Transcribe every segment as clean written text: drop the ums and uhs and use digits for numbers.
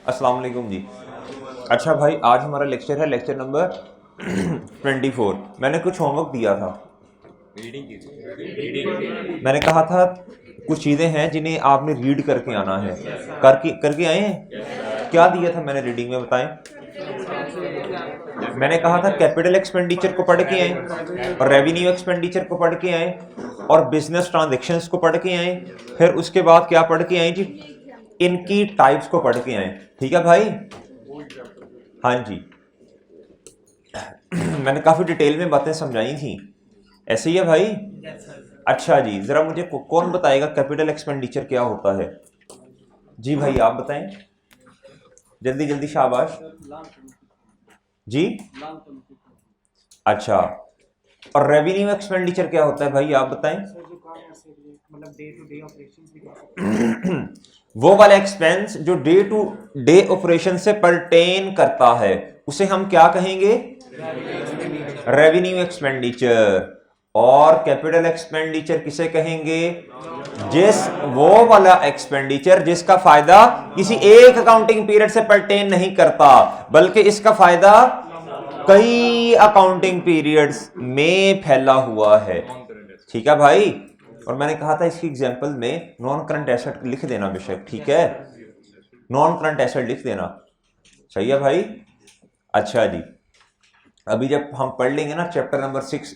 अस्सलाम वालेकुम जी। अच्छा भाई, आज हमारा लेक्चर है, लेक्चर नंबर 24। मैंने कुछ होमवर्क दिया था, मैंने कहा था कुछ चीज़ें हैं जिन्हें आपने रीड करके आना है। करके करके आए हैं? क्या दिया था मैंने रीडिंग में, बताएं। मैंने कहा था कैपिटल एक्सपेंडिचर को पढ़ के आए, और रेवेन्यू एक्सपेंडिचर को पढ़ के आए, और बिजनेस ट्रांजैक्शंस को पढ़ के आए। फिर उसके बाद क्या पढ़ के आए जी? इनकी टाइप्स को पढ़ के आए। ठीक है भाई? हाँ जी। मैंने काफ़ी डिटेल में बातें समझाई थी, ऐसे ही है भाई? अच्छा जी, ज़रा मुझे कौन बताएगा कैपिटल एक्सपेंडिचर क्या होता है? जी भाई आप बताएं, जल्दी जल्दी, शाबाश जी। अच्छा, और रेवेन्यू एक्सपेंडिचर क्या होता है भाई, आप बताएं। वो वाला एक्सपेंस जो डे टू डे ऑपरेशन से परटेन करता है उसे हम क्या कहेंगे? Revenue expenditure. और कैपिटल एक्सपेंडिचर किसे कहेंगे? वो वाला एक्सपेंडिचर जिसका फायदा किसी एक अकाउंटिंग पीरियड से परटेन नहीं करता, बल्कि इसका फायदा कई अकाउंटिंग पीरियड्स में फैला हुआ है। ठीक है भाई? और मैंने कहा था इसकी एग्जांपल में नॉन करंट एसेट लिख देना बेशक, ठीक है? नॉन करंट एसेट लिख देना, सही है भाई? अच्छा जी, अभी जब हम पढ़ लेंगे ना चैप्टर नंबर 6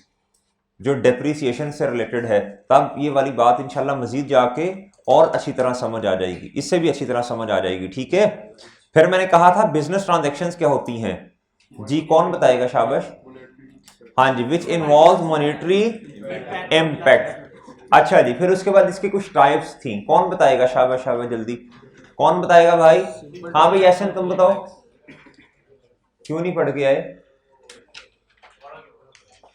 जो डेप्रिसिएशन से रिलेटेड है, तब ये वाली बात इंशाल्लाह मजीद जाके और अच्छी तरह समझ आ जाएगी, इससे भी अच्छी तरह समझ आ जाएगी। ठीक है? फिर मैंने कहा था बिजनेस ट्रांजैक्शंस क्या होती हैं जी, कौन बताएगा? शाबाश। हाँ जी, विच इन्वॉल्व मॉनेटरी इम्पैक्ट। अच्छा जी, फिर उसके बाद इसकी कुछ टाइप्स थी, कौन बताएगा? शाबाश शाबाश, जल्दी कौन बताएगा भाई? हाँ भाई ऐसे तुम बताओ, क्यों नहीं पढ़ के आए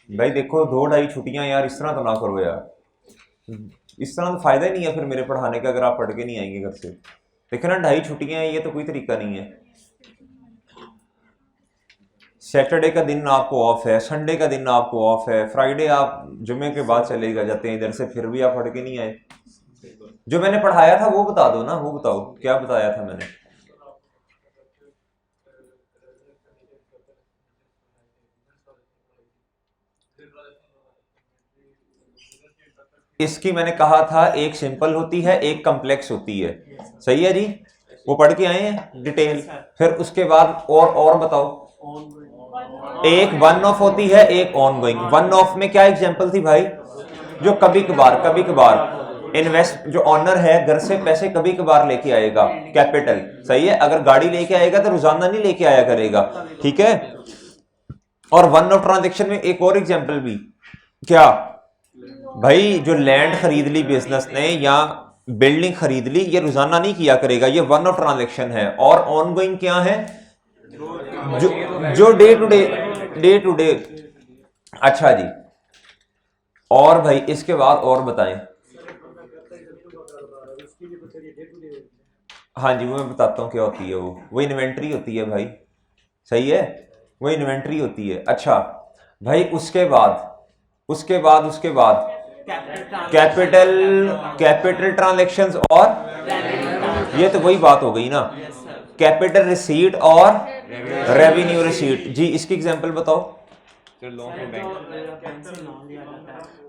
भाई? देखो 2-2.5 छुट्टियां यार, इस तरह तो ना करो यार, इस तरह तो फायदा ही नहीं है फिर मेरे पढ़ाने का अगर आप पढ़ के नहीं आएंगे घर से। देखो ना 2.5 छुट्टियां हैं, ये तो कोई तरीका नहीं है। सैटरडे का दिन आपको ऑफ है, संडे का दिन आपको ऑफ है, फ्राइडे आप जुम्मे के बाद चले जाते हैं इधर से, फिर भी आप पढ़ के नहीं आए। जो मैंने पढ़ाया था वो बता दो ना, वो बताओ क्या बताया था मैंने। इसकी मैंने कहा था एक सिंपल होती है, एक कॉम्प्लेक्स होती है, सही है जी? वो पढ़ के आए हैं डिटेल। फिर उसके बाद और बताओ। एक वन ऑफ होती है, एक ऑन गोइंग। वन ऑफ में क्या एग्जांपल थी भाई? जो कभी कभार इन्वेस्ट, जो ऑनर है घर से पैसे कभी कभार लेके आएगा, कैपिटल, सही है? अगर गाड़ी लेके आएगा तो रोजाना नहीं लेके आया करेगा, ठीक है? और वन ऑफ ट्रांजेक्शन में एक और एग्जांपल भी, क्या भाई? जो लैंड खरीद ली बिजनेस ने या बिल्डिंग खरीद ली, ये रोजाना नहीं किया करेगा, ये वन ऑफ ट्रांजेक्शन है। और ऑन गोइंग क्या है? जो डे टू डे। अच्छा जी, और भाई इसके बाद और बताएं। हाँ जी, वो मैं बताता हूँ क्या होती है। वो इन्वेंट्री होती है भाई, सही है? वो इन्वेंट्री होती है। अच्छा भाई, उसके बाद कैपिटल ट्रांजैक्शंस, और ये तो वही बात हो गई ना, कैपिटल रिसीट और रेवेन्यू रिसीट। जी इसकी एग्जांपल बताओ।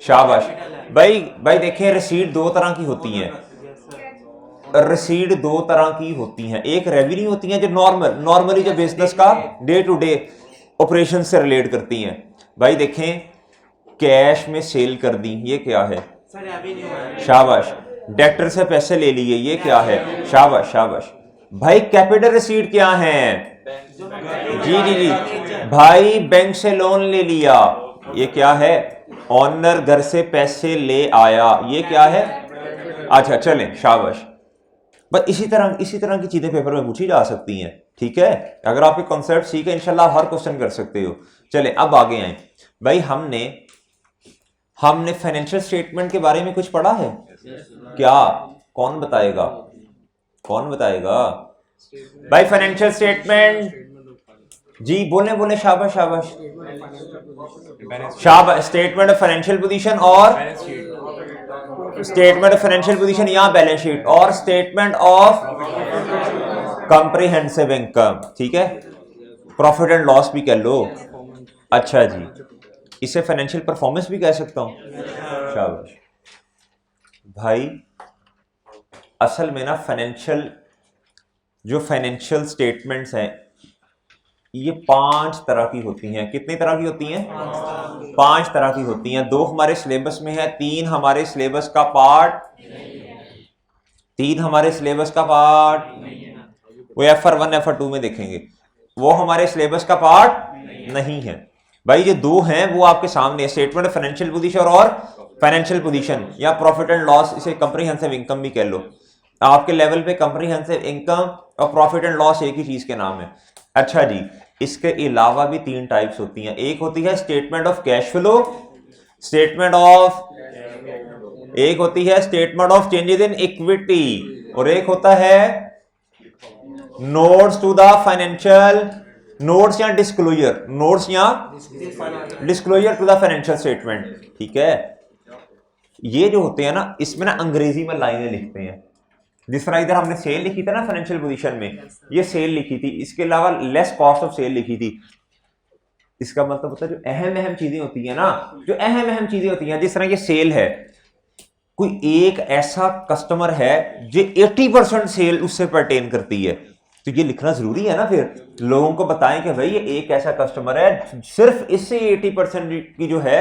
शाबाश भाई देखिए, रिसीट दो तरह की होती हैं। रिसीट दो तरह की होती हैं, एक रेवेन्यू होती है जो नॉर्मली जो बिजनेस का डे टू डे ऑपरेशन से रिलेट करती हैं। भाई देखें, कैश में सेल कर दी, ये क्या है? शाबाश। डेक्टर से पैसे ले लिए, ये क्या है? शाबाश शाबाश। भाई कैपिटल रिसीट क्या है? जी भाई, बैंक से लोन ले लिया, ये क्या है? ऑनर घर से पैसे ले आया, ये क्या है? अच्छा चलें, शाबाश। बस इसी तरह की चीजें पेपर में पूछी जा सकती हैं, ठीक है? अगर आपके कॉन्सेप्ट सीखे इंशाल्लाह हर क्वेश्चन कर सकते हो। चले अब आगे आए भाई। हमने फाइनेंशियल स्टेटमेंट के बारे में कुछ पढ़ा है क्या? कौन बताएगा? भाई फाइनेंशियल स्टेटमेंट जी, बोले शाबाश शाबाश शाबाश। स्टेटमेंट ऑफ फाइनेंशियल पोजीशन, और स्टेटमेंट ऑफ फाइनेंशियल पोजीशन या बैलेंस शीट, और स्टेटमेंट ऑफ कॉम्प्रिहेंसिव इनकम, ठीक है, प्रॉफिट एंड लॉस भी कह लो। अच्छा जी, इसे फाइनेंशियल परफॉर्मेंस भी कह सकता हूं। शाबाश भाई, असल में ना जो फाइनेंशियल स्टेटमेंट्स हैं ये 5 तरह की होती हैं। कितनी तरह की होती हैं? 5 तरह की होती हैं। 2 हमारे सिलेबस में है, 3 हमारे सिलेबस का पार्ट, 3 हमारे सिलेबस का पार्ट, वो FR1 FR2 में देखेंगे, वो हमारे सिलेबस का पार्ट नहीं है भाई। ये 2 हैं वो आपके सामने, स्टेटमेंट ऑफ फाइनेंशियल पोजीशन और फाइनेंशियल पोजीशन, या प्रॉफिट एंड लॉस, इसे कॉम्प्रिहेंसिव इनकम भी कह लो। आपके लेवल पे कॉम्प्रिहेंसिव इनकम और प्रॉफिट एंड लॉस एक ही चीज के नाम है। अच्छा जी, इसके अलावा भी 3 टाइप्स होती हैं। एक होती है स्टेटमेंट ऑफ कैश फ्लो, एक होती है statement of changes in equity, और एक होता है notes to the financial, notes या disclosure, disclosure to the financial statement, ठीक है। ये जो होते हैं ना, इसमें ना अंग्रेजी में लाइनें लिखते हैं। जिस तरह इधर हमने सेल लिखी थी ना फाइनेंशियल पोजीशन में, ये सेल लिखी थी, इसके अलावा लेस कॉस्ट ऑफ सेल लिखी थी। इसका मतलब होता है जो अहम चीजें होती है ना, जो अहम चीजें होती हैं, जिस तरह ये सेल है, कोई एक ऐसा कस्टमर है जो 80% सेल उससे परटेन करती है, तो ये लिखना जरूरी है ना। फिर लोगों को बताएं कि भाई ये एक ऐसा कस्टमर है सिर्फ इससे 80% की जो है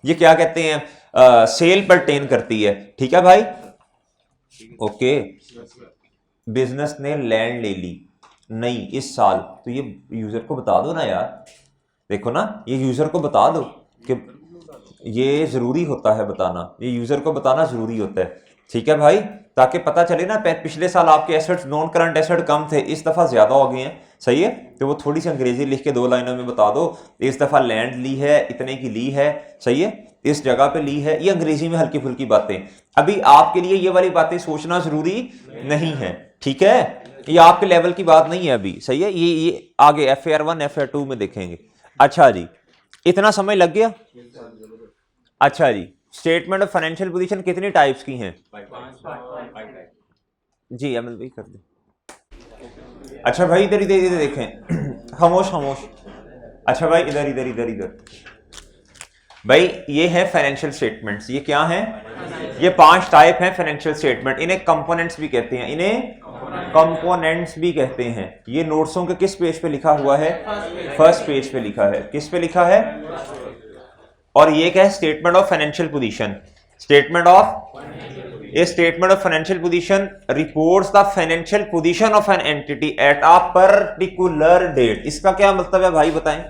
ये क्या कहते हैं, सेल परटेन करती है, ठीक है भाई। ओके, बिजनेस ने लैंड ले ली नहीं इस साल, तो ये यूजर को बता दो ना यार, देखो ना, ये यूजर को बता दो कि ये जरूरी होता है बताना, ये यूजर को बताना जरूरी होता है, ठीक है भाई, ताकि पता चले ना। पिछले साल आपके एसेट्स, नॉन करंट एसेट कम थे, इस दफा ज्यादा हो गए हैं, सही है, तो वो थोड़ी सी अंग्रेजी लिख के 2 लाइनों में बता दो, इस दफा लैंड ली है, इतने की ली है, सही है, इस जगह पे ली है। ये अंग्रेजी में हल्की फुल्की बातें, अभी आपके लिए ये वाली बातें सोचना जरूरी नहीं है, ठीक है, ये आपके लेवल की बात नहीं है अभी, सही है। ये आगे FR1 FR2 में देखेंगे। अच्छा जी, इतना समय लग गया। अच्छा जी, स्टेटमेंट ऑफ फाइनेंशियल पोजीशन कितनी टाइप्स की हैं? जी अमल भाई कर दे। अच्छा भाई, इधर देखें, खामोश। अच्छा भाई, इधर भाई, ये है फाइनेंशियल स्टेटमेंट्स। ये क्या है? ये 5 टाइप हैं फाइनेंशियल स्टेटमेंट। इन्हें कंपोनेंट्स भी कहते हैं, ये नोट्सों के किस पेज पे लिखा हुआ है? फर्स्ट पेज पे लिखा है। किस पे लिखा है? और ये क्या है? Statement of financial position. Statement of financial position reports the financial position of an entity at a particular date. इसका क्या मतलब है भाई, बताएं।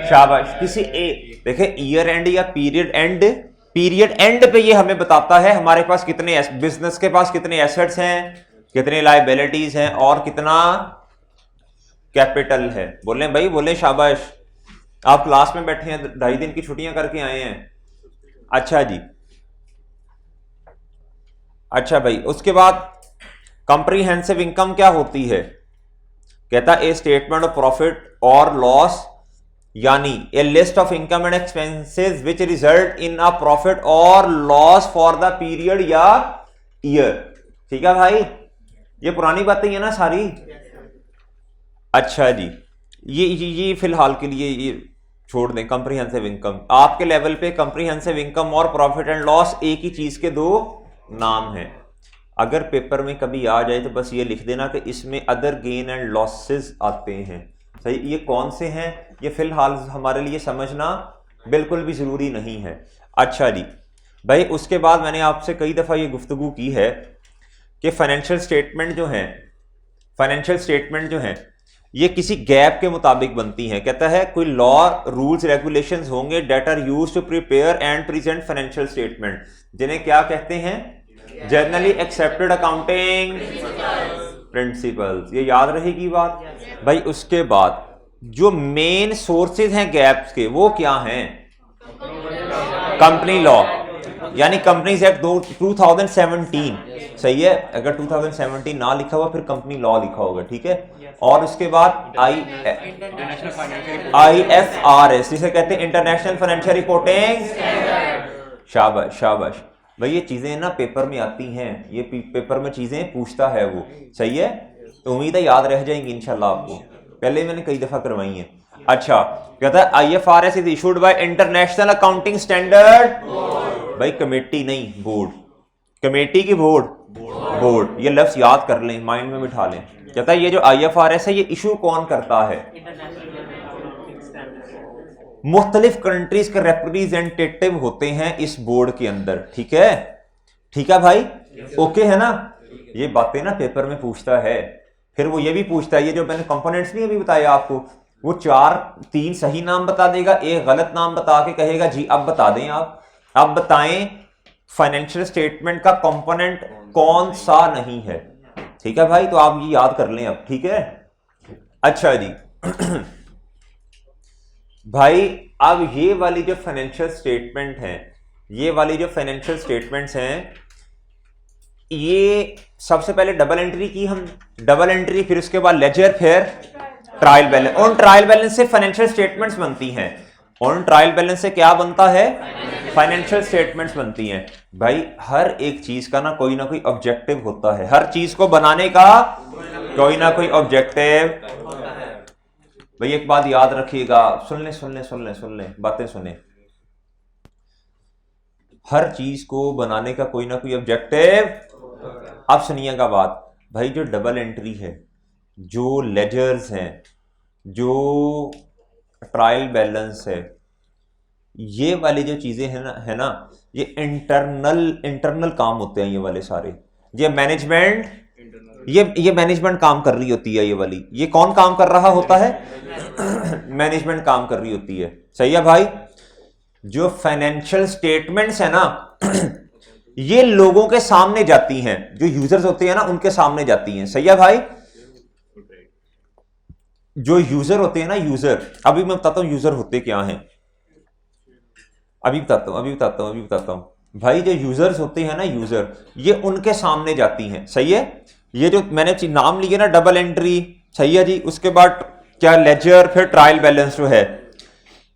शाबाश। किसी देखे ईयर एंड या पीरियड एंड पे ये हमें बताता है हमारे पास कितने, बिजनेस के पास कितने एसेट्स हैं, कितने लायबिलिटीज हैं और कितना कैपिटल है। बोले भाई, बोले शाबाश। आप क्लास में बैठे हैं, 2.5 दिन की छुट्टियां करके आए हैं। अच्छा जी, अच्छा भाई, उसके बाद कॉम्प्रिहेंसिव इनकम क्या होती है? कहता ए स्टेटमेंट ऑफ प्रॉफिट और लॉस, यानी a list of income and expenses which result in a profit और लॉस फॉर द पीरियड या ईयर। ठीक है भाई, ये पुरानी बातें हैं ना सारी। अच्छा जी, ये फिलहाल के लिए ये छोड़ दें। कॉम्प्रिहेंसिव इनकम आपके लेवल पे, कॉम्प्रिहेंसिव इनकम और प्रॉफिट एंड लॉस एक ही चीज के 2 नाम हैं। अगर पेपर में कभी आ जाए तो बस ये लिख देना कि इसमें अदर गेन एंड लॉसेस आते हैं। सही, ये कौन से हैं ये फिलहाल हमारे लिए समझना बिल्कुल भी जरूरी नहीं है। अच्छा जी भाई, उसके बाद मैंने आपसे कई दफा ये गुफ्तगू की है कि फाइनेंशियल स्टेटमेंट जो हैं ये किसी गैप के मुताबिक बनती हैं। कहता है कोई लॉ, रूल्स, रेगुलेशंस होंगे that are used to prepare and present financial statement, जिन्हें क्या कहते हैं? Generally accepted accounting principles. ये याद रहेगी बात भाई। उसके बाद जो मेन सोर्सेज हैं गैप्स के, वो क्या हैं? कंपनी लॉ, यानी कंपनीज एक्ट 2017। सही है, अगर 2017 ना लिखा हुआ फिर कंपनी लॉ लिखा होगा, ठीक है। और उसके बाद IFRS, जिसे कहते हैं इंटरनेशनल फाइनेंशियल रिपोर्टिंग। शाबाश शाबाश भाई, ये चीजें ना पेपर में आती हैं, ये पेपर में चीजें पूछता है वो। सही है, तो उम्मीद है याद रह जाएंगी इंशाल्लाह आपको, पहले मैंने कई दफा करवाई है। अच्छा, कहता है IFRS is issued by international accounting standard, भाई कमेटी नहीं बोर्ड, कमेटी की बोर्ड, बोर्ड, ये लफ्ज याद कर लें, माइंड में बिठा लें। कहता है ये जो IFRS है ये इशू कौन करता है? मुख्तलिफ कंट्रीज के रिप्रेजेंटेटिव होते हैं इस बोर्ड के अंदर, ठीक है, ठीक है भाई, ओके है ना। ये बातें ना पेपर में पूछता है, फिर वो ये भी पूछता है, ये जो मैंने कंपोनेंट्स नहीं अभी बताया आपको, वो 3 सही नाम बता देगा, एक गलत नाम बता के कहेगा जी अब बता दें आप, अब बताएं फाइनेंशियल स्टेटमेंट का कंपोनेंट कौन सा नहीं है, ठीक है भाई, तो आप ये याद कर लें अब, ठीक है। अच्छा जी भाई अब ये वाली जो फाइनेंशियल स्टेटमेंट है, ये वाली जो फाइनेंशियल स्टेटमेंट्स हैं, ये सबसे पहले डबल एंट्री की हम, डबल एंट्री, फिर उसके बाद लेजर, फिर trial balance. On trial balance से फाइनेंशियल स्टेटमेंट्स बनती हैं, ऑन ट्रायल बैलेंस से क्या बनता है? फाइनेंशियल स्टेटमेंट्स बनती हैं। भाई हर एक चीज का ना कोई ऑब्जेक्टिव होता है, हर चीज को बनाने का कोई ना कोई ऑब्जेक्टिव। भाई एक बात याद रखिएगा, सुन ले बातें सुने, हर चीज को बनाने का कोई ना कोई ऑब्जेक्टिव। अब सुनिएगा बात, भाई जो डबल एंट्री है, जो लेजर्स हैं, जो ट्रायल बैलेंस है, ये वाली जो चीजें है ना, ये इंटरनल काम होते हैं, ये वाले सारे, ये मैनेजमेंट, ये मैनेजमेंट काम कर रही होती है, ये वाली, ये कौन काम कर रहा होता है? मैनेजमेंट काम कर रही होती है, सही है भाई। जो फाइनेंशियल स्टेटमेंट्स है ना ये लोगों के सामने जाती हैं, जो यूजर्स होते हैं ना उनके सामने जाती हैं, सही है भाई। जो यूजर होते हैं ना, यूजर, अभी मैं बताता हूं यूजर होते क्या हैं, अभी बताता हूं भाई। जो यूजर्स होते हैं ना, यूजर, ये उनके सामने जाती हैं, सही है। ये जो मैंने नाम लिए ना, डबल एंट्री, सही है जी, उसके बाद क्या लेजर, फिर ट्रायल बैलेंस जो है,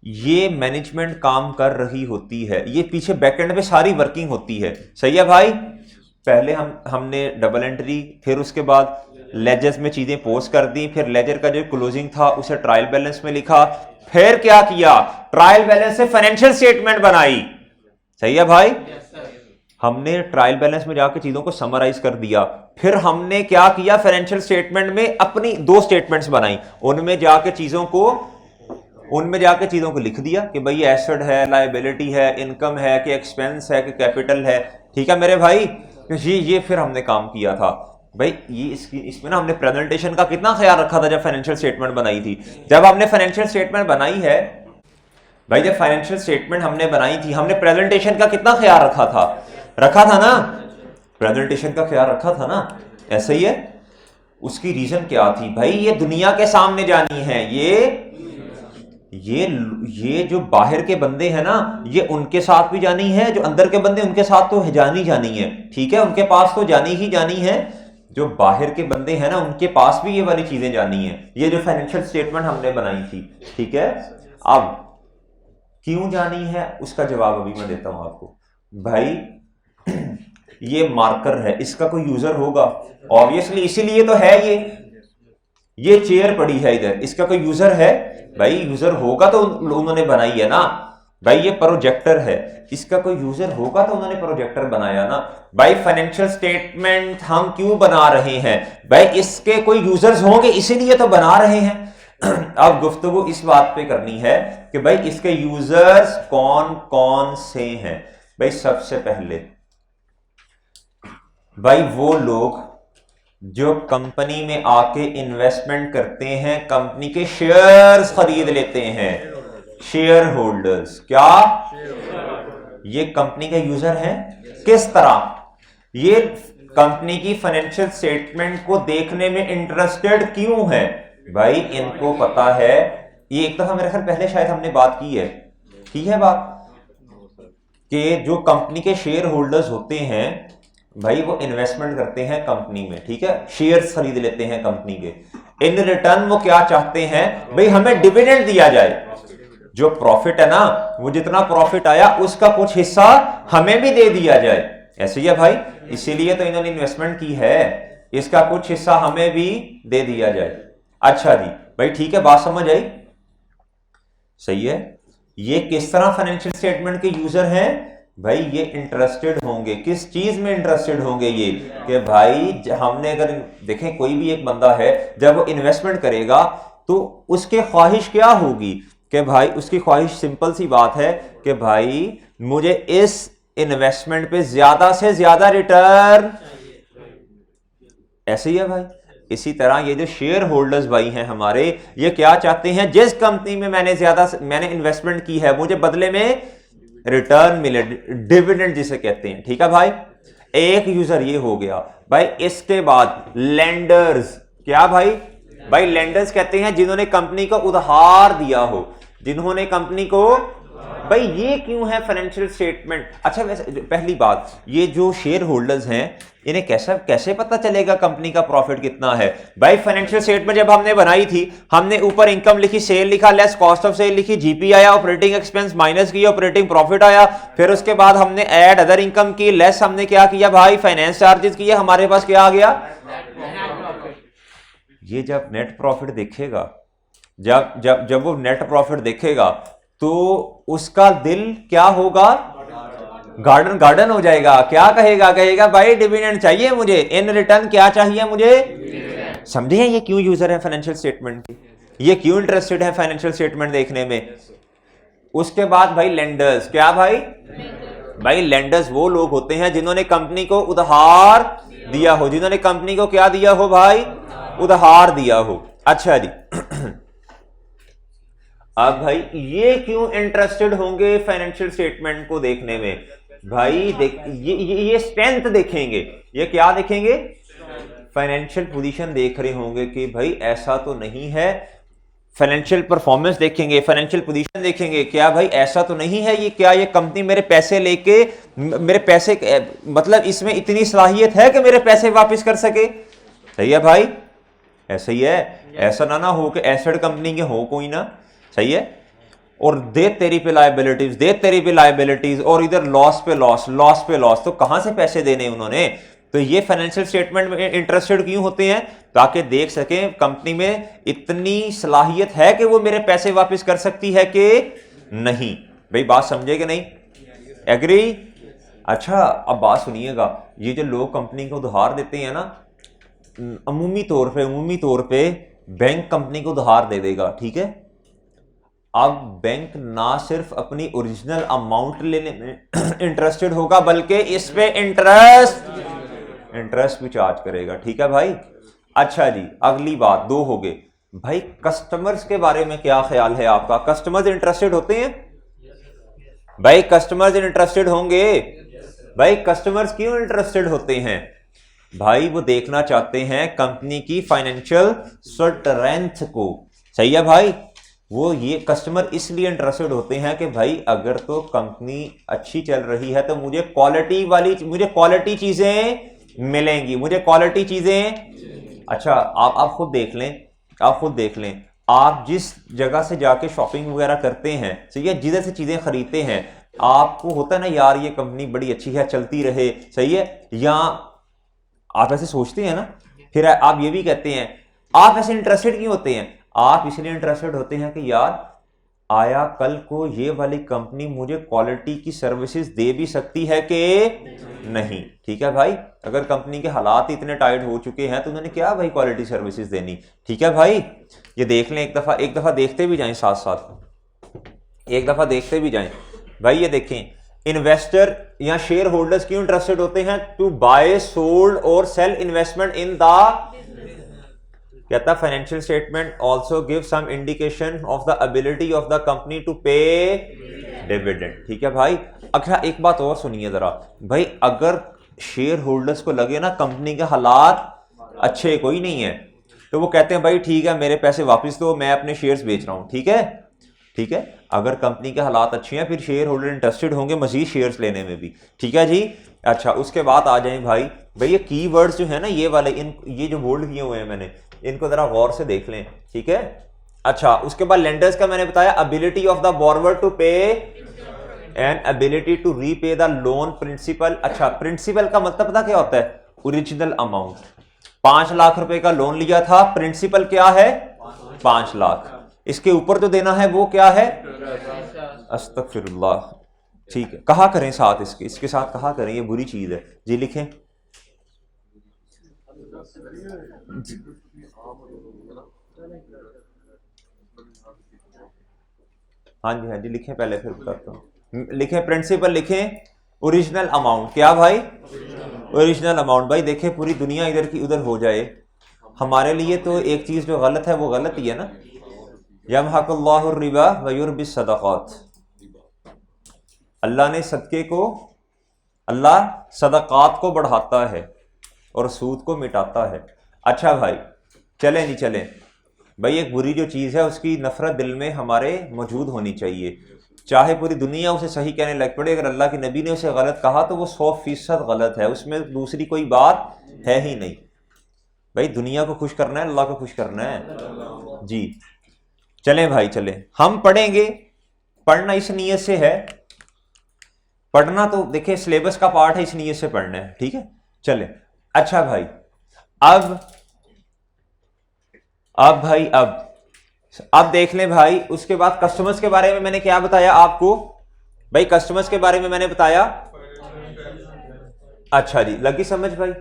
ये मैनेजमेंट काम कर रही होती है, ये पीछे बैकएंड पे सारी वर्किंग होती है, सही है भाई। पहले हमने डबल एंट्री, फिर उसके बाद लेजर्स में चीजें पोस्ट कर दी, फिर लेजर का जो क्लोजिंग था उसे ट्रायल बैलेंस में लिखा, फिर क्या किया? ट्रायल बैलेंस से फाइनेंशियल स्टेटमेंट बनाई, सही है भाई। हमने ट्रायल बैलेंस में जाकर चीजों को समराइज कर दिया, फिर हमने क्या किया? फाइनेंशियल स्टेटमेंट में अपनी 2 स्टेटमेंट्स बनाई, उनमें जाके चीजों को लिख दिया कि भाई एसेट है, लायबिलिटी है, इनकम है, कि एक्सपेंस है, कि कैपिटल है, ठीक है मेरे भाई। ये फिर हमने काम किया था भाई। ये इसमें ना हमने प्रेजेंटेशन का कितना ख्याल रखा था जब फाइनेंशियल स्टेटमेंट बनाई थी। जब हमने फाइनेंशियल स्टेटमेंट बनाई है भाई, जब फाइनेंशियल स्टेटमेंट हमने बनाई थी, हमने प्रेजेंटेशन का कितना ख्याल रखा था ना, प्रेजेंटेशन का ख्याल रखा था ना, ऐसे ही है। उसकी रीजन क्या थी भाई? ये दुनिया के सामने जानी है, ये जो बाहर के बंदे हैं ना, ये उनके साथ भी जानी है, जो अंदर के बंदे उनके साथ तो जानी है, ठीक है, उनके पास तो जानी ही जानी है। जो बाहर के बंदे हैं ना, उनके पास भी ये वाली चीजें जानी है, ये जो फाइनेंशियल स्टेटमेंट हमने बनाई थी, ठीक है। अब क्यों जानी है उसका जवाब अभी मैं देता हूं आपको। भाई ये मार्कर है, इसका कोई यूजर होगा ऑब्वियसली, इसीलिए तो है ये चेयर पड़ी है इधर, इसका कोई यूजर है भाई? यूजर होगा तो उन्होंने बनाई है ना भाई। ये प्रोजेक्टर है, इसका कोई यूजर होगा तो उन्होंने प्रोजेक्टर बनाया ना भाई। फाइनेंशियल स्टेटमेंट हम क्यों बना रहे हैं भाई? इसके कोई यूजर्स होंगे, इसीलिए तो बना रहे हैं। अब गुफ्तगू इस बात पे करनी है कि भाई इसके यूजर्स कौन कौन से हैं। भाई सबसे पहले भाई वो लोग जो कंपनी में आके इन्वेस्टमेंट करते हैं, कंपनी के शेयर्स खरीद लेते हैं, शेयर होल्डर्स, क्या ये कंपनी के यूजर हैं? किस तरह? ये कंपनी की फाइनेंशियल स्टेटमेंट को देखने में इंटरेस्टेड क्यों है भाई? इनको पता है, ये एक दफा मेरे ख्याल पहले शायद हमने बात की है, ठीक है बात, कि जो कंपनी के शेयर होल्डर्स होते हैं भाई, वो इन्वेस्टमेंट करते हैं कंपनी में, ठीक है, शेयर्स खरीद लेते हैं कंपनी के। इन रिटर्न वो क्या चाहते हैं भाई? हमें डिविडेंड दिया जाए, जो प्रॉफिट है ना, वो जितना प्रॉफिट आया उसका कुछ हिस्सा हमें भी दे दिया जाए, ऐसे ही है भाई। इसीलिए तो इन्होंने इन्वेस्टमेंट की है, इसका कुछ हिस्सा हमें भी दे दिया जाए। अच्छा जी भाई ठीक है, बात समझ आई? सही है। ये किस तरह फाइनेंशियल स्टेटमेंट के यूजर हैं भाई? ये इंटरेस्टेड होंगे, किस चीज में इंटरेस्टेड होंगे? ये कि भाई हमने अगर देखें कोई भी एक बंदा है जब वो इन्वेस्टमेंट करेगा तो उसके ख्वाहिश क्या होगी कि भाई, उसकी ख्वाहिश सिंपल सी बात है कि भाई मुझे इस इन्वेस्टमेंट पे ज्यादा से ज्यादा रिटर्न। ऐसे ही है भाई। इसी तरह ये जो शेयर होल्डर्स भाई हैं हमारे, ये क्या चाहते हैं? जिस कंपनी में मैंने इन्वेस्टमेंट की है मुझे बदले में रिटर्न मिले, डिविडेंड जिसे कहते हैं। ठीक है भाई, एक यूजर ये हो गया भाई। इसके बाद लेंडर्स, क्या भाई? भाई लेंडर्स कहते हैं जिन्होंने कंपनी को उधार दिया हो, जिन्होंने कंपनी को। भाई ये क्यों है फाइनेंशियल स्टेटमेंट? अच्छा वैसे पहली बात, ये जो शेयर होल्डर्स हैं इन्हें कैसे पता चलेगा कंपनी का प्रॉफिट कितना है? भाई फाइनेंशियल स्टेटमेंट जब हमने बनाई थी, हमने ऊपर इनकम लिखी, सेल लिखा, लेस कॉस्ट ऑफ सेल लिखी, जीपी आया, ऑपरेटिंग एक्सपेंस माइनस किया, ऑपरेटिंग प्रॉफिट आया। फिर उसके बाद हमने ऐड अदर इनकम की, लेस हमने क्या किया भाई? फाइनेंस चार्जेस किया। हमारे पास क्या आ गया? ये जब नेट प्रॉफिट देखेगा, जब वो नेट प्रॉफिट देखेगा तो उसका दिल क्या होगा? गार्डन हो जाएगा। क्या कहेगा भाई डिविडेंड चाहिए मुझे, इन रिटर्न क्या चाहिए मुझे? समझे ये क्यों यूजर है फाइनेंशियल स्टेटमेंट की, ये क्यों इंटरेस्टेड है फाइनेंशियल स्टेटमेंट देखने में। उसके बाद भाई लेंडर्स, क्या भाई? भाई लेंडर्स वो लोग होते हैं जिन्होंने कंपनी को उधार दिया हो, जिन्होंने कंपनी को क्या दिया हो भाई? उधार दिया हो। अच्छा जी अब भाई ये क्यों इंटरेस्टेड होंगे फाइनेंशियल स्टेटमेंट को देखने में? भाई ये स्ट्रेंथ देखेंगे। ये क्या देखेंगे? फाइनेंशियल पोजीशन देख रहे होंगे कि भाई ऐसा तो नहीं है। फाइनेंशियल परफॉर्मेंस देखेंगे, फाइनेंशियल पोजीशन देखेंगे, क्या भाई ऐसा तो नहीं है ये, क्या ये कंपनी मेरे पैसे लेके, मेरे पैसे मतलब इसमें इतनी सलाहियत है कि मेरे पैसे वापस कर सके। सही है भाई, ऐसा ही है। ऐसा ना हो कि एसेट कंपनी के हो कोई ना। सही है। और दे तेरी पे लायबिलिटीज और इधर लॉस पे लॉस, तो कहां से पैसे देने उन्होंने? तो ये फाइनेंशियल स्टेटमेंट में इंटरेस्टेड क्यों होते हैं? ताकि देख सकें कंपनी में इतनी सलाहियत है कि वो मेरे पैसे वापस कर सकती है कि नहीं। भाई बात समझे कि नहीं? एग्री? अच्छा अब बात सुनिएगा, ये जो लोग कंपनी को उधार देते हैं ना, अमूमी तौर पे बैंक कंपनी को उधार दे देगा। ठीक है, अब बैंक ना सिर्फ अपनी ओरिजिनल अमाउंट लेने में इंटरेस्टेड होगा बल्कि इस पे इंटरेस्ट भी चार्ज करेगा। ठीक है भाई। अच्छा जी अगली बात, दो हो गए भाई। कस्टमर्स के बारे में क्या ख्याल है आपका? कस्टमर्स इंटरेस्टेड होते हैं भाई? कस्टमर्स इंटरेस्टेड होंगे भाई। कस्टमर्स क्यों इंटरेस्टेड होते हैं भाई? वो देखना चाहते हैं कंपनी की फाइनेंशियल स्ट्रेंथ को। सही है भाई। वो ये कस्टमर इसलिए इंटरेस्टेड होते हैं कि भाई अगर तो कंपनी अच्छी चल रही है तो मुझे क्वालिटी चीजें मिलेंगी, मुझे क्वालिटी चीजें। अच्छा आप खुद देख लें, आप जिस जगह से जाके शॉपिंग वगैरह करते हैं, सही है, जिधर से चीजें खरीदते हैं, आपको होता है ना यार ये कंपनी बड़ी अच्छी है, चलती रहे। सही है, या आप ऐसे सोचते हैं ना, फिर आप ये भी कहते हैं। आप ऐसे इंटरेस्टेड क्यों होते हैं? आप इसलिए इंटरेस्टेड होते हैं कि यार आया कल को ये वाली कंपनी मुझे क्वालिटी की सर्विसेज दे भी सकती है कि नहीं। ठीक है भाई, अगर कंपनी के हालात इतने टाइट हो चुके हैं तो उन्होंने क्या भाई क्वालिटी सर्विसेज देनी। ठीक है भाई, ये देख लें, एक दफा देखते भी जाएं, साथ एक दफा देखते भी जाएं भाई। ये देखें, इन्वेस्टर या शेयर होल्डर्स क्यों इंटरेस्टेड होते हैं? टू बाय, सोल्ड और सेल इन्वेस्टमेंट इन द, कहता financial statement also give some indication of the ability of the company to pay dividend. ठीक है भाई। अच्छा एक बात और सुनिए जरा भाई, अगर शेयर होल्डर्स को लगे ना कंपनी के हालात अच्छे कोई नहीं है, तो वो कहते हैं भाई ठीक है मेरे पैसे वापस दो, मैं अपने शेयर्स बेच रहा हूं। ठीक है, अगर कंपनी के हालात अच्छे हैं फिर शेयर होल्डर इंटरेस्टेड होंगे मजीद शेयर्स लेने में भी। ठीक है जी। अच्छा उसके बाद आ जाएं भाई ये कीवर्ड्स जो है ना, ये वाले, ये जो बोल्ड किए हुए हैं मैंने, इनको जरा गौर से देख लें। ठीक है। अच्छा उसके बाद लेंडर्स का मैंने बताया, ability of the borrower to pay and ability to repay the loan principal. अच्छा प्रिंसिपल का मतलब पता क्या होता है? Original amount. 5 लाख रुपए का लोन लिया था, प्रिंसिपल क्या है 5 लाख, इसके ऊपर जो देना है वो क्या है अस्तगफिरुल्लाह। ठीक है, कहा करें साथ इसके साथ कहा करें, ये बुरी चीज है जी। लिखें हाँ जी लिखें, पहले फिर बताता हूँ। लिखें प्रिंसिपल, लिखें ओरिजिनल अमाउंट। क्या भाई ओरिजिनल अमाउंट। भाई देखें पूरी दुनिया इधर की उधर हो जाए, हमारे लिए तो एक चीज जो गलत है वो गलत ही है ना। यमहकुल्लाहु रिबा व युर्बि सदक़ात। अल्लाह ने सदके को, अल्लाह सदक़ात को बढ़ाता है और सूद को मिटाता है। अच्छा भाई चलें नहीं चलें भाई, एक बुरी जो चीज़ है उसकी नफरत दिल में हमारे मौजूद होनी चाहिए, चाहे पूरी दुनिया उसे सही कहने लग पड़े। अगर अल्लाह के नबी ने उसे गलत कहा तो वो 100% गलत है, उसमें दूसरी कोई बात है ही नहीं। भाई दुनिया को खुश करना है, अल्लाह को खुश करना है जी। चलें भाई चलें, हम पढ़ेंगे, पढ़ना इस नीयत से है, पढ़ना तो देखिए सिलेबस का पार्ट है, इस नीयत से पढ़ना है, ठीक है। चलें अच्छा भाई, अब देख लें भाई। उसके बाद कस्टमर्स के बारे में मैंने क्या बताया आपको भाई, कस्टमर्स के बारे में मैंने बताया, अच्छा जी लगी समझ भाई।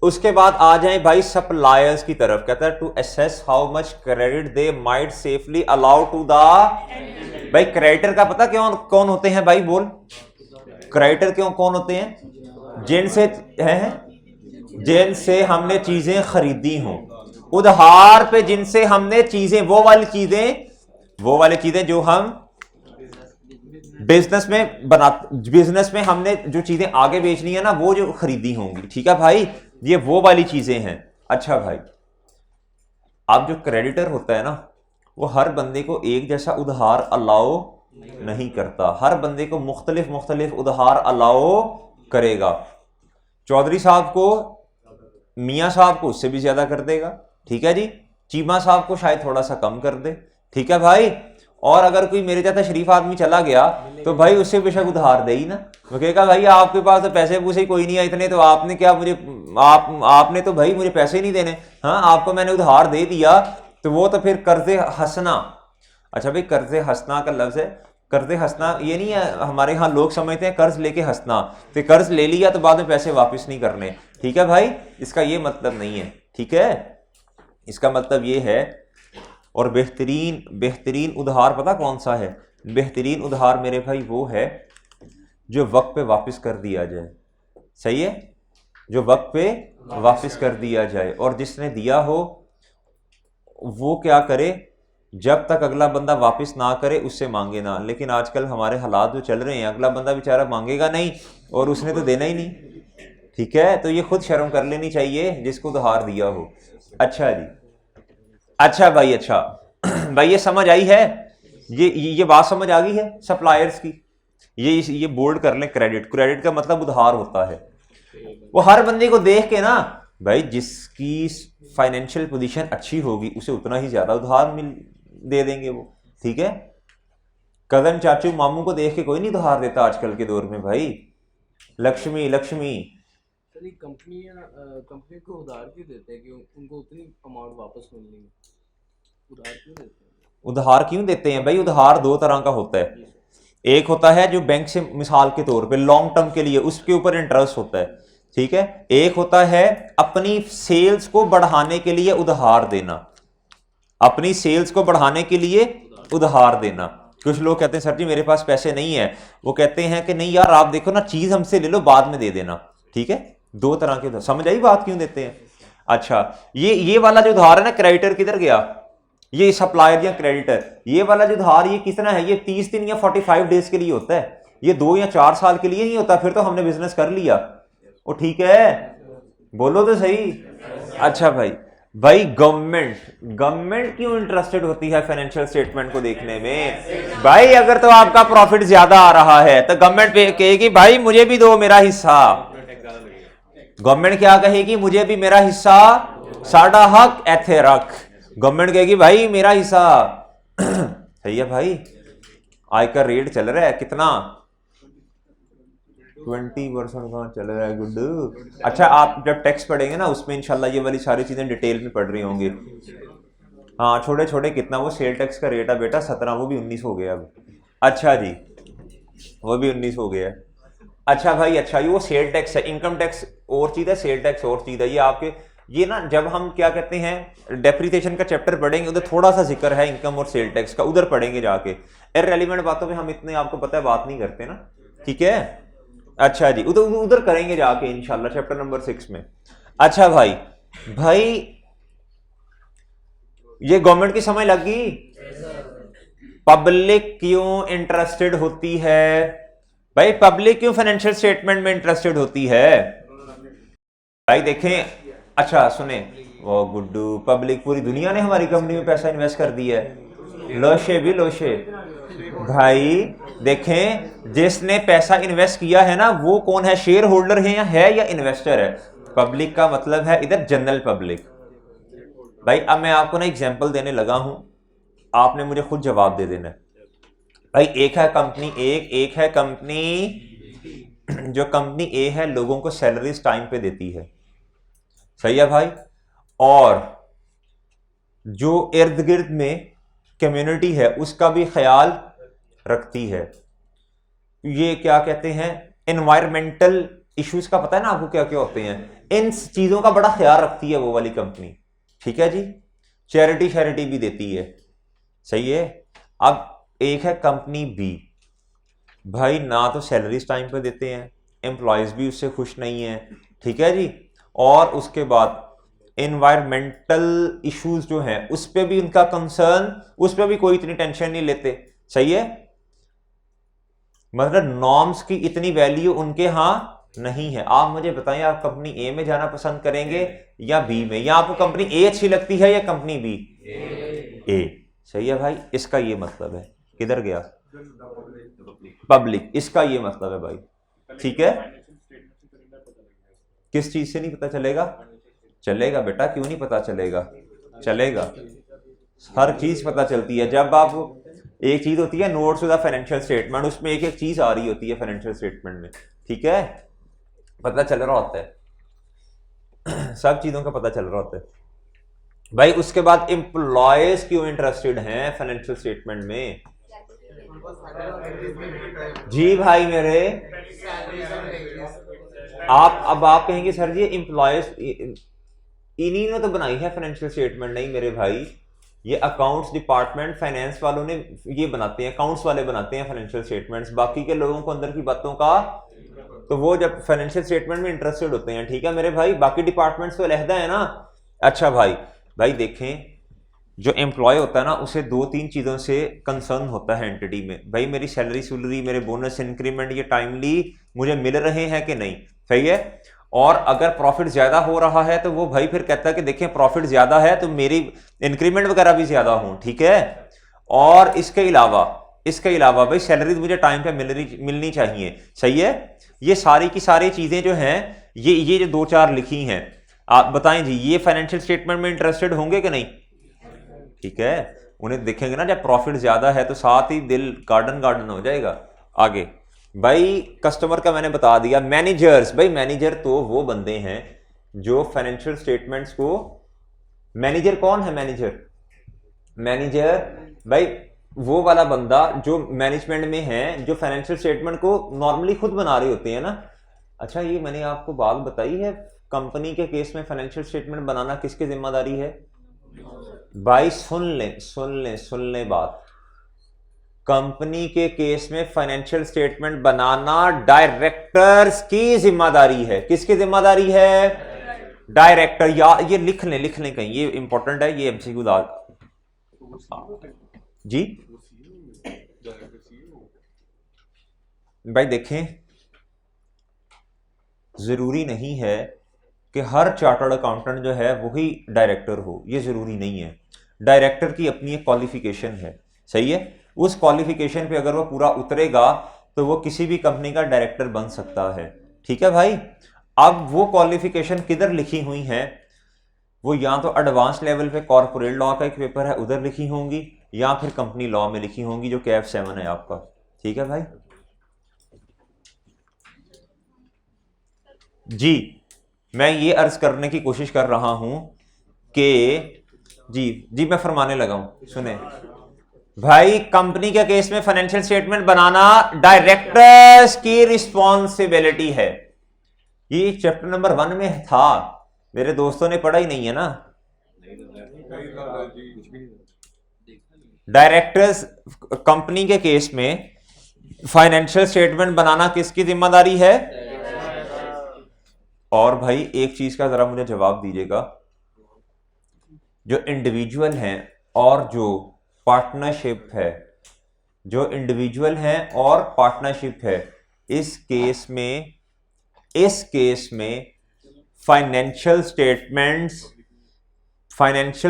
उसके बाद आ जाए भाई सप्लायर्स की तरफ, कहता है to assess how much credit they might safely allow to the. भाई क्रेडिटर का पता क्यों कौन होते हैं भाई, बोल क्रेडिटर क्यों कौन होते हैं, जिनसे हमने चीजें खरीदी हों, उधार पे जिनसे हमने चीजें, वो वाली चीजें जो हम बिजनेस में हमने जो चीजें आगे बेचनी है ना, वो जो खरीदी होंगी, ठीक है भाई, ये वो वाली चीजें हैं। अच्छा भाई, अब जो क्रेडिटर होता है ना, वो हर बंदे को एक जैसा उधार अलाउ नहीं करता, हर बंदे को मुख्तलिफ उधार अलाउ करेगा। चौधरी साहब को, मियाँ साहब को उससे भी ज्यादा कर देगा, ठीक है जी। चीमा साहब को शायद थोड़ा सा कम कर दे, ठीक है भाई। और अगर कोई मेरे जैसा शरीफ आदमी चला गया तो भाई उससे बेशक उधार दे ही ना, वो कहेगा भाई आपके पास तो पैसे पूसे कोई नहीं है इतने, तो आपने क्या मुझे आपने तो भाई मुझे पैसे ही नहीं देने, हाँ आपको मैंने उधार दे दिया, तो वो तो फिर कर्जे हंसना। अच्छा भाई, कर्जे हंसना का लफ्ज है, कर्जे हंसना ये नहीं है, हमारे यहाँ लोग समझते हैं कर्ज लेके हंसना, तो कर्ज ले लिया तो बाद में पैसे वापस नहीं करने, ठीक है भाई, इसका ये मतलब नहीं है, ठीक है। इसका मतलब ये है, और बेहतरीन उधार पता कौन सा है, बेहतरीन उधार मेरे भाई वो है जो वक्त पे वापस कर दिया जाए, सही है, जो वक्त पे वापस कर दिया जाए, और जिसने दिया हो वो क्या करे, जब तक अगला बंदा वापस ना करे उससे मांगे ना। लेकिन आजकल हमारे हालात जो चल रहे हैं, अगला बंदा बेचारा मांगेगा नहीं और उसने तो देना ही नहीं, ठीक है, तो ये खुद शर्म कर लेनी चाहिए जिसको उधार दिया हो। अच्छा जी, अच्छा भाई, अच्छा भाई ये समझ आई है, ये बात समझ आ गई है सप्लायर्स की। ये बोल्ड कर लें, क्रेडिट का मतलब उधार होता है, वो हर बंदे को देख के ना भाई, जिसकी फाइनेंशियल पोजीशन अच्छी होगी उसे उतना ही ज्यादा उधार दे देंगे वो, ठीक है। कजन चाचू मामू को देख के कोई नहीं उधार देता आजकल के दौर में भाई, लक्ष्मी कंपनी को उधार क्यों देते हैं कि उनको उतनी अमाउंट वापस मिलनी है, उधार क्यों देते हैं? उधार क्यों देते हैं भाई, उधार दो तरह का होता है, एक होता है जो बैंक से मिसाल के तौर पे लॉन्ग टर्म के लिए उसके ऊपर इंटरेस्ट होता है, ठीक है। एक होता है अपनी सेल्स को बढ़ाने के लिए उधार देना, अपनी सेल्स को बढ़ाने के लिए उधार देना। कुछ लोग कहते हैं सर जी मेरे पास पैसे नहीं है, वो कहते हैं कि नहीं यार आप देखो ना, चीज हमसे ले लो बाद में दे देना, ठीक है। दो तरह के, समझ आई बात क्यों देते हैं। अच्छा, ये वाला जो उधार है ना, क्रेडिटर किधर गया, ये सप्लायर या क्रेडिटर, ये वाला जो उधार ये कितना है, ये 30 दिन या 45 डेज के लिए होता है, ये 2 या 4 साल के लिए नहीं होता, फिर तो हमने बिजनेस कर लिया, वो ठीक है, बोलो तो सही। अच्छा भाई गवर्नमेंट क्यों इंटरेस्टेड होती है फाइनेंशियल स्टेटमेंट को देखने में भाई, अगर तो आपका प्रॉफिट ज्यादा आ रहा है तो गवर्नमेंट पे कहेगी भाई मुझे भी दो मेरा हिस्सा, गवर्नमेंट क्या कहेगी, मुझे भी मेरा हिस्सा, साडा हक एथे रख, गवर्नमेंट कहेगी भाई मेरा हिस्सा। सही है भाई, आय का रेट चल रहा है कितना, 20% कहाँ चल रहा है गुड्डू? अच्छा, आप जब टैक्स पढ़ेंगे ना उसमें इंशाल्लाह ये वाली सारी चीजें डिटेल में पढ़ रही होंगी। हाँ, छोटे छोटे कितना वो सेल टैक्स का रेट है बेटा 17, वो भी 19 हो गया अब। अच्छा जी, वो भी 19 हो गया है। अच्छा भाई, अच्छा ये वो सेल टैक्स है, इनकम टैक्स और चीज़ है, सेल टैक्स और चीज़ है। ये आपके ये ना जब हम क्या कहते हैं डेप्रिसिएशन का चैप्टर पढ़ेंगे उधर थोड़ा सा जिक्र है इनकम और सेल टैक्स का, उधर पढ़ेंगे जाके। इररिलेवेंट बातों पे हम इतने आपको पता है बात नहीं करते ना, ठीक है। अच्छा जी, उधर उधर करेंगे जाके इंशाल्लाह चैप्टर नंबर 6 में। अच्छा भाई, भाई ये गवर्नमेंट की समझ लग गई? पब्लिक क्यों इंटरेस्टेड होती है भाई? पब्लिक क्यों फाइनेंशियल स्टेटमेंट में इंटरेस्टेड होती है भाई? देखें, अच्छा सुने, वो गुड्डू, पब्लिक पूरी दुनिया ने हमारी कंपनी में पैसा इन्वेस्ट कर दिया है, लोशे भी लोशे। भाई देखें, जिसने पैसा इन्वेस्ट किया है ना वो कौन है? शेयर होल्डर है या इन्वेस्टर है? पब्लिक का मतलब है इधर जनरल पब्लिक। भाई अब मैं आपको ना एग्जांपल देने लगा हूं, आपने मुझे खुद जवाब दे देना है। भाई एक है कंपनी एक है कंपनी, जो कंपनी ए है लोगों को सैलरीज टाइम पे देती है, सही है भाई, और जो इर्द गिर्द में कम्युनिटी है उसका भी ख्याल रखती है। ये क्या कहते हैं, एनवायरमेंटल इश्यूज का पता है ना आपको क्या क्या होते हैं, इन चीजों का बड़ा ख्याल रखती है वो वाली कंपनी, ठीक है जी। चैरिटी भी देती है, सही है। अब एक है कंपनी बी, भाई ना तो सैलरीज टाइम पे देते हैं, एम्प्लॉयज भी उससे खुश नहीं है, ठीक है जी, और उसके बाद एनवायरमेंटल इश्यूज जो हैं उस पर भी उनका कंसर्न, उस पर भी कोई इतनी टेंशन नहीं लेते, सही है। मतलब नॉर्म्स की इतनी वैल्यू उनके यहां नहीं है। आप मुझे बताएं, आप कंपनी ए में जाना पसंद करेंगे या बी में, या आपको कंपनी ए अच्छी लगती है या कंपनी बी? ए, सही है भाई, इसका ये मतलब है। किधर गया पब्लिक? इसका ये मतलब है भाई, ठीक है। किस चीज से नहीं पता चलेगा? चलेगा बेटा, क्यों नहीं पता चलेगा, चलेगा, हर चीज पता चलती है। जब आप, एक चीज होती है नोट्स विद फाइनेंशियल स्टेटमेंट, उसमें एक एक चीज आ रही होती है फाइनेंशियल स्टेटमेंट में, ठीक है, पता चल रहा होता है, सब चीजों का पता चल रहा होता है भाई। उसके बाद एम्प्लॉयज क्यों इंटरेस्टेड हैं फाइनेंशियल स्टेटमेंट में? जी भाई मेरे, आप कहेंगे सर जी एम्प्लॉयज इन्हीं ने तो बनाई है फाइनेंशियल स्टेटमेंट। नहीं मेरे भाई, ये अकाउंट्स डिपार्टमेंट फाइनेंस वालों ने ये बनाते हैं, अकाउंट्स वाले बनाते हैं फाइनेंशियल स्टेटमेंट्स, बाकी के लोगों को अंदर की बातों का, तो वो जब फाइनेंशियल स्टेटमेंट में इंटरेस्टेड होते हैं, ठीक है मेरे भाई, बाकी डिपार्टमेंट्स तो अलहदा है ना। अच्छा भाई देखें, जो एम्प्लॉय होता है ना उसे 2-3 चीज़ों से कंसर्न होता है एंटिटी में, भाई मेरी सैलरी मेरे बोनस इंक्रीमेंट ये टाइमली मुझे मिल रहे हैं कि नहीं, सही है। और अगर प्रॉफिट ज़्यादा हो रहा है तो वो भाई फिर कहता है कि देखें प्रॉफिट ज़्यादा है तो मेरी इंक्रीमेंट वगैरह भी ज़्यादा हो, ठीक है। और इसके अलावा भाई सैलरी मुझे टाइम पे मिलनी चाहिए, सही है। ये सारी की सारी चीज़ें जो हैं, ये जो 2-4 लिखी हैं, आप बताएं जी, ये फाइनेंशियल स्टेटमेंट में इंटरेस्टेड होंगे कि नहीं? ठीक है, उन्हें देखेंगे ना जब प्रॉफिट ज्यादा है तो साथ ही दिल गार्डन हो जाएगा। आगे भाई कस्टमर का मैंने बता दिया। मैनेजर्स, भाई मैनेजर तो वो बंदे हैं जो फाइनेंशियल स्टेटमेंट्स को, मैनेजर कौन है? मैनेजर भाई वो वाला बंदा जो मैनेजमेंट में है, जो फाइनेंशियल स्टेटमेंट को नॉर्मली खुद बना रहे होते हैं ना। अच्छा ये मैंने आपको बात बताई है, कंपनी के केस में फाइनेंशियल स्टेटमेंट बनाना किसकी जिम्मेदारी है? भाई सुन ले बात, कंपनी के केस में फाइनेंशियल स्टेटमेंट बनाना डायरेक्टर्स की जिम्मेदारी है। किसकी जिम्मेदारी है? डायरेक्टर। या ये लिख लें कहीं, ये इंपॉर्टेंट है, ये एमसीक्यू जी। भाई देखें, जरूरी नहीं है कि हर चार्टर्ड अकाउंटेंट जो है वही डायरेक्टर हो, ये जरूरी नहीं है। डायरेक्टर की अपनी एक क्वालिफिकेशन है, सही है। उस क्वालिफिकेशन पे अगर वो पूरा उतरेगा तो वो किसी भी कंपनी का डायरेक्टर बन सकता है, ठीक है भाई। अब वो क्वालिफिकेशन किधर लिखी हुई है? वो या तो एडवांस लेवल पे कॉर्पोरेट लॉ का एक पेपर है उधर लिखी होंगी, या फिर कंपनी लॉ में लिखी होंगी जो कैफ 7 है आपका, ठीक है भाई। जी मैं ये अर्ज करने की कोशिश कर रहा हूं कि जी मैं फरमाने लगा हूं, सुने भाई, कंपनी के केस में फाइनेंशियल स्टेटमेंट बनाना डायरेक्टर्स की रिस्पॉन्सिबिलिटी है। ये चैप्टर नंबर 1 में था, मेरे दोस्तों ने पढ़ा ही नहीं है ना। डायरेक्टर्स कंपनी के केस में फाइनेंशियल स्टेटमेंट बनाना किसकी जिम्मेदारी है? और भाई एक चीज का जरा मुझे जवाब दीजिएगा, जो इंडिविजुअल हैं और जो पार्टनरशिप है, जो इंडिविजुअल हैं और पार्टनरशिप है, इस केस में फाइनेंशियल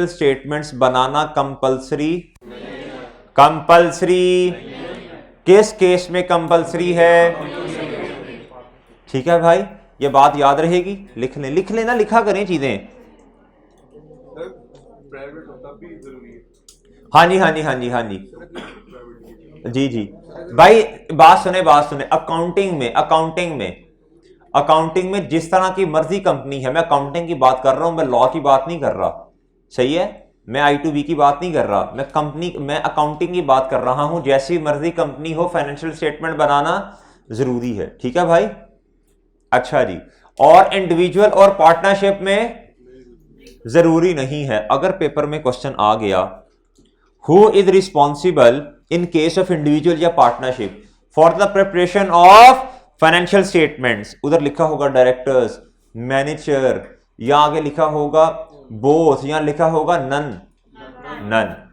स्टेटमेंट्स बनाना कंपलसरी किस केस में कंपलसरी है? ठीक है भाई, ये बात याद रहेगी, लिख लेना, लिखा करें चीजें। प्राइवेट होता भी जरूरी है। हाँ जी भाई, बात सुने, अकाउंटिंग में जिस तरह की मर्जी कंपनी है, मैं अकाउंटिंग की बात कर रहा हूं, मैं लॉ की बात नहीं कर रहा, सही है? मैं I2B की बात नहीं कर रहा, मैं अकाउंटिंग की बात कर रहा हूं। जैसी मर्जी कंपनी हो, फाइनेंशियल स्टेटमेंट बनाना जरूरी है, ठीक है भाई? अच्छा जी, और इंडिविजुअल और पार्टनरशिप में जरूरी नहीं है। अगर पेपर में क्वेश्चन आ गया, who is responsible in case of individual या partnership for the preparation of financial statements, उधर लिखा होगा डायरेक्टर्स, मैनेजर, या आगे लिखा होगा बोथ, या लिखा होगा नन।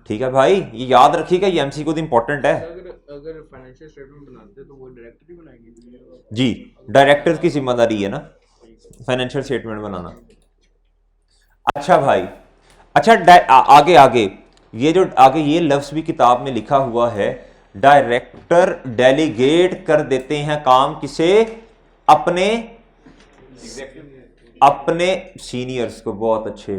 ठीक है भाई, ये याद रखिएगा, ये एमसीक्यू इंपॉर्टेंट है। अगर फाइनेंशियल स्टेटमेंट बनाते तो वो डायरेक्टर ही बनाएंगे जी, डायरेक्टर की जिम्मेदारी है ना फाइनेंशियल स्टेटमेंट बनाना। अच्छा भाई, अच्छा आगे ये लफ्ज भी किताब में लिखा हुआ है, डायरेक्टर डेलीगेट कर देते हैं काम किसे? अपने सीनियर्स को। बहुत अच्छे,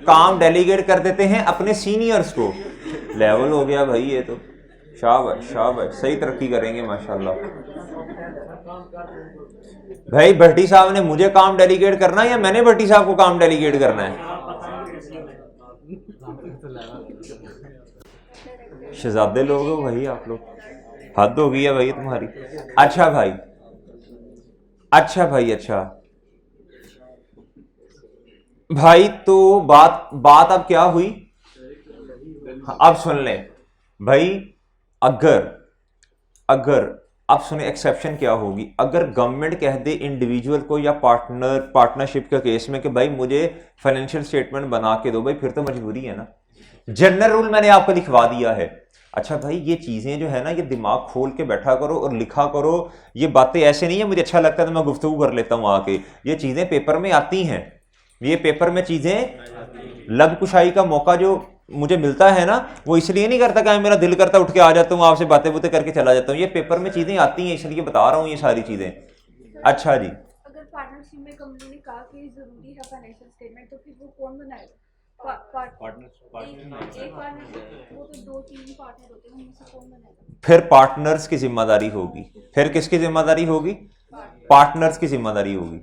काम डेलीगेट कर देते हैं अपने सीनियर्स को। लेवल हो गया भाई, ये तो शाबाश, सही तरक्की करेंगे माशाल्लाह। भाई भट्टी साहब ने मुझे काम डेलीगेट करना है या मैंने भट्टी साहब को काम डेलीगेट करना है? शहजादे लोग हो भाई आप लोग, हद हो गई है भाई तुम्हारी। अच्छा भाई, तो बात अब क्या हुई? अब सुन ले भाई, अगर अब सुने एक्सेप्शन क्या होगी। अगर गवर्नमेंट कह दे इंडिविजुअल को या पार्टनरशिप के केस में कि भाई मुझे फाइनेंशियल स्टेटमेंट बना के दो, भाई फिर तो मजबूरी है ना। जनरल रूल मैंने आपको लिखवा दिया है। अच्छा भाई, ये चीजें जो है ना, ये दिमाग खोल के बैठा करो और लिखा करो। ये बातें ऐसे नहीं है मुझे अच्छा लगता है तो मैं गुफ्तगू कर लेता हूं आके, ये चीजें पेपर में आती हैं। ये पेपर में चीजें लब कुशाई का मौका जो मुझे मिलता है ना, वो इसलिए नहीं करता कि मेरा दिल करता उठ के आ जाता हूँ आपसे बातें बुतें करके चला जाता हूँ। ये पेपर में चीजें आती हैं, इसलिए बता रहा हूँ ये सारी चीजें। अच्छा जी, अगर पार्टनरशिप में कंपनी ने कहा कि जरूरी है फाइनेंशियल स्टेटमेंट, तो फिर वो कौन बनाएगा? वो तो 2-3 पार्टनर होते हैं, उनमें से कौन बनाएगा? फिर पार्टनर्स की जिम्मेदारी होगी। फिर किसकी जिम्मेदारी होगी? पार्टनर्स की जिम्मेदारी होगी।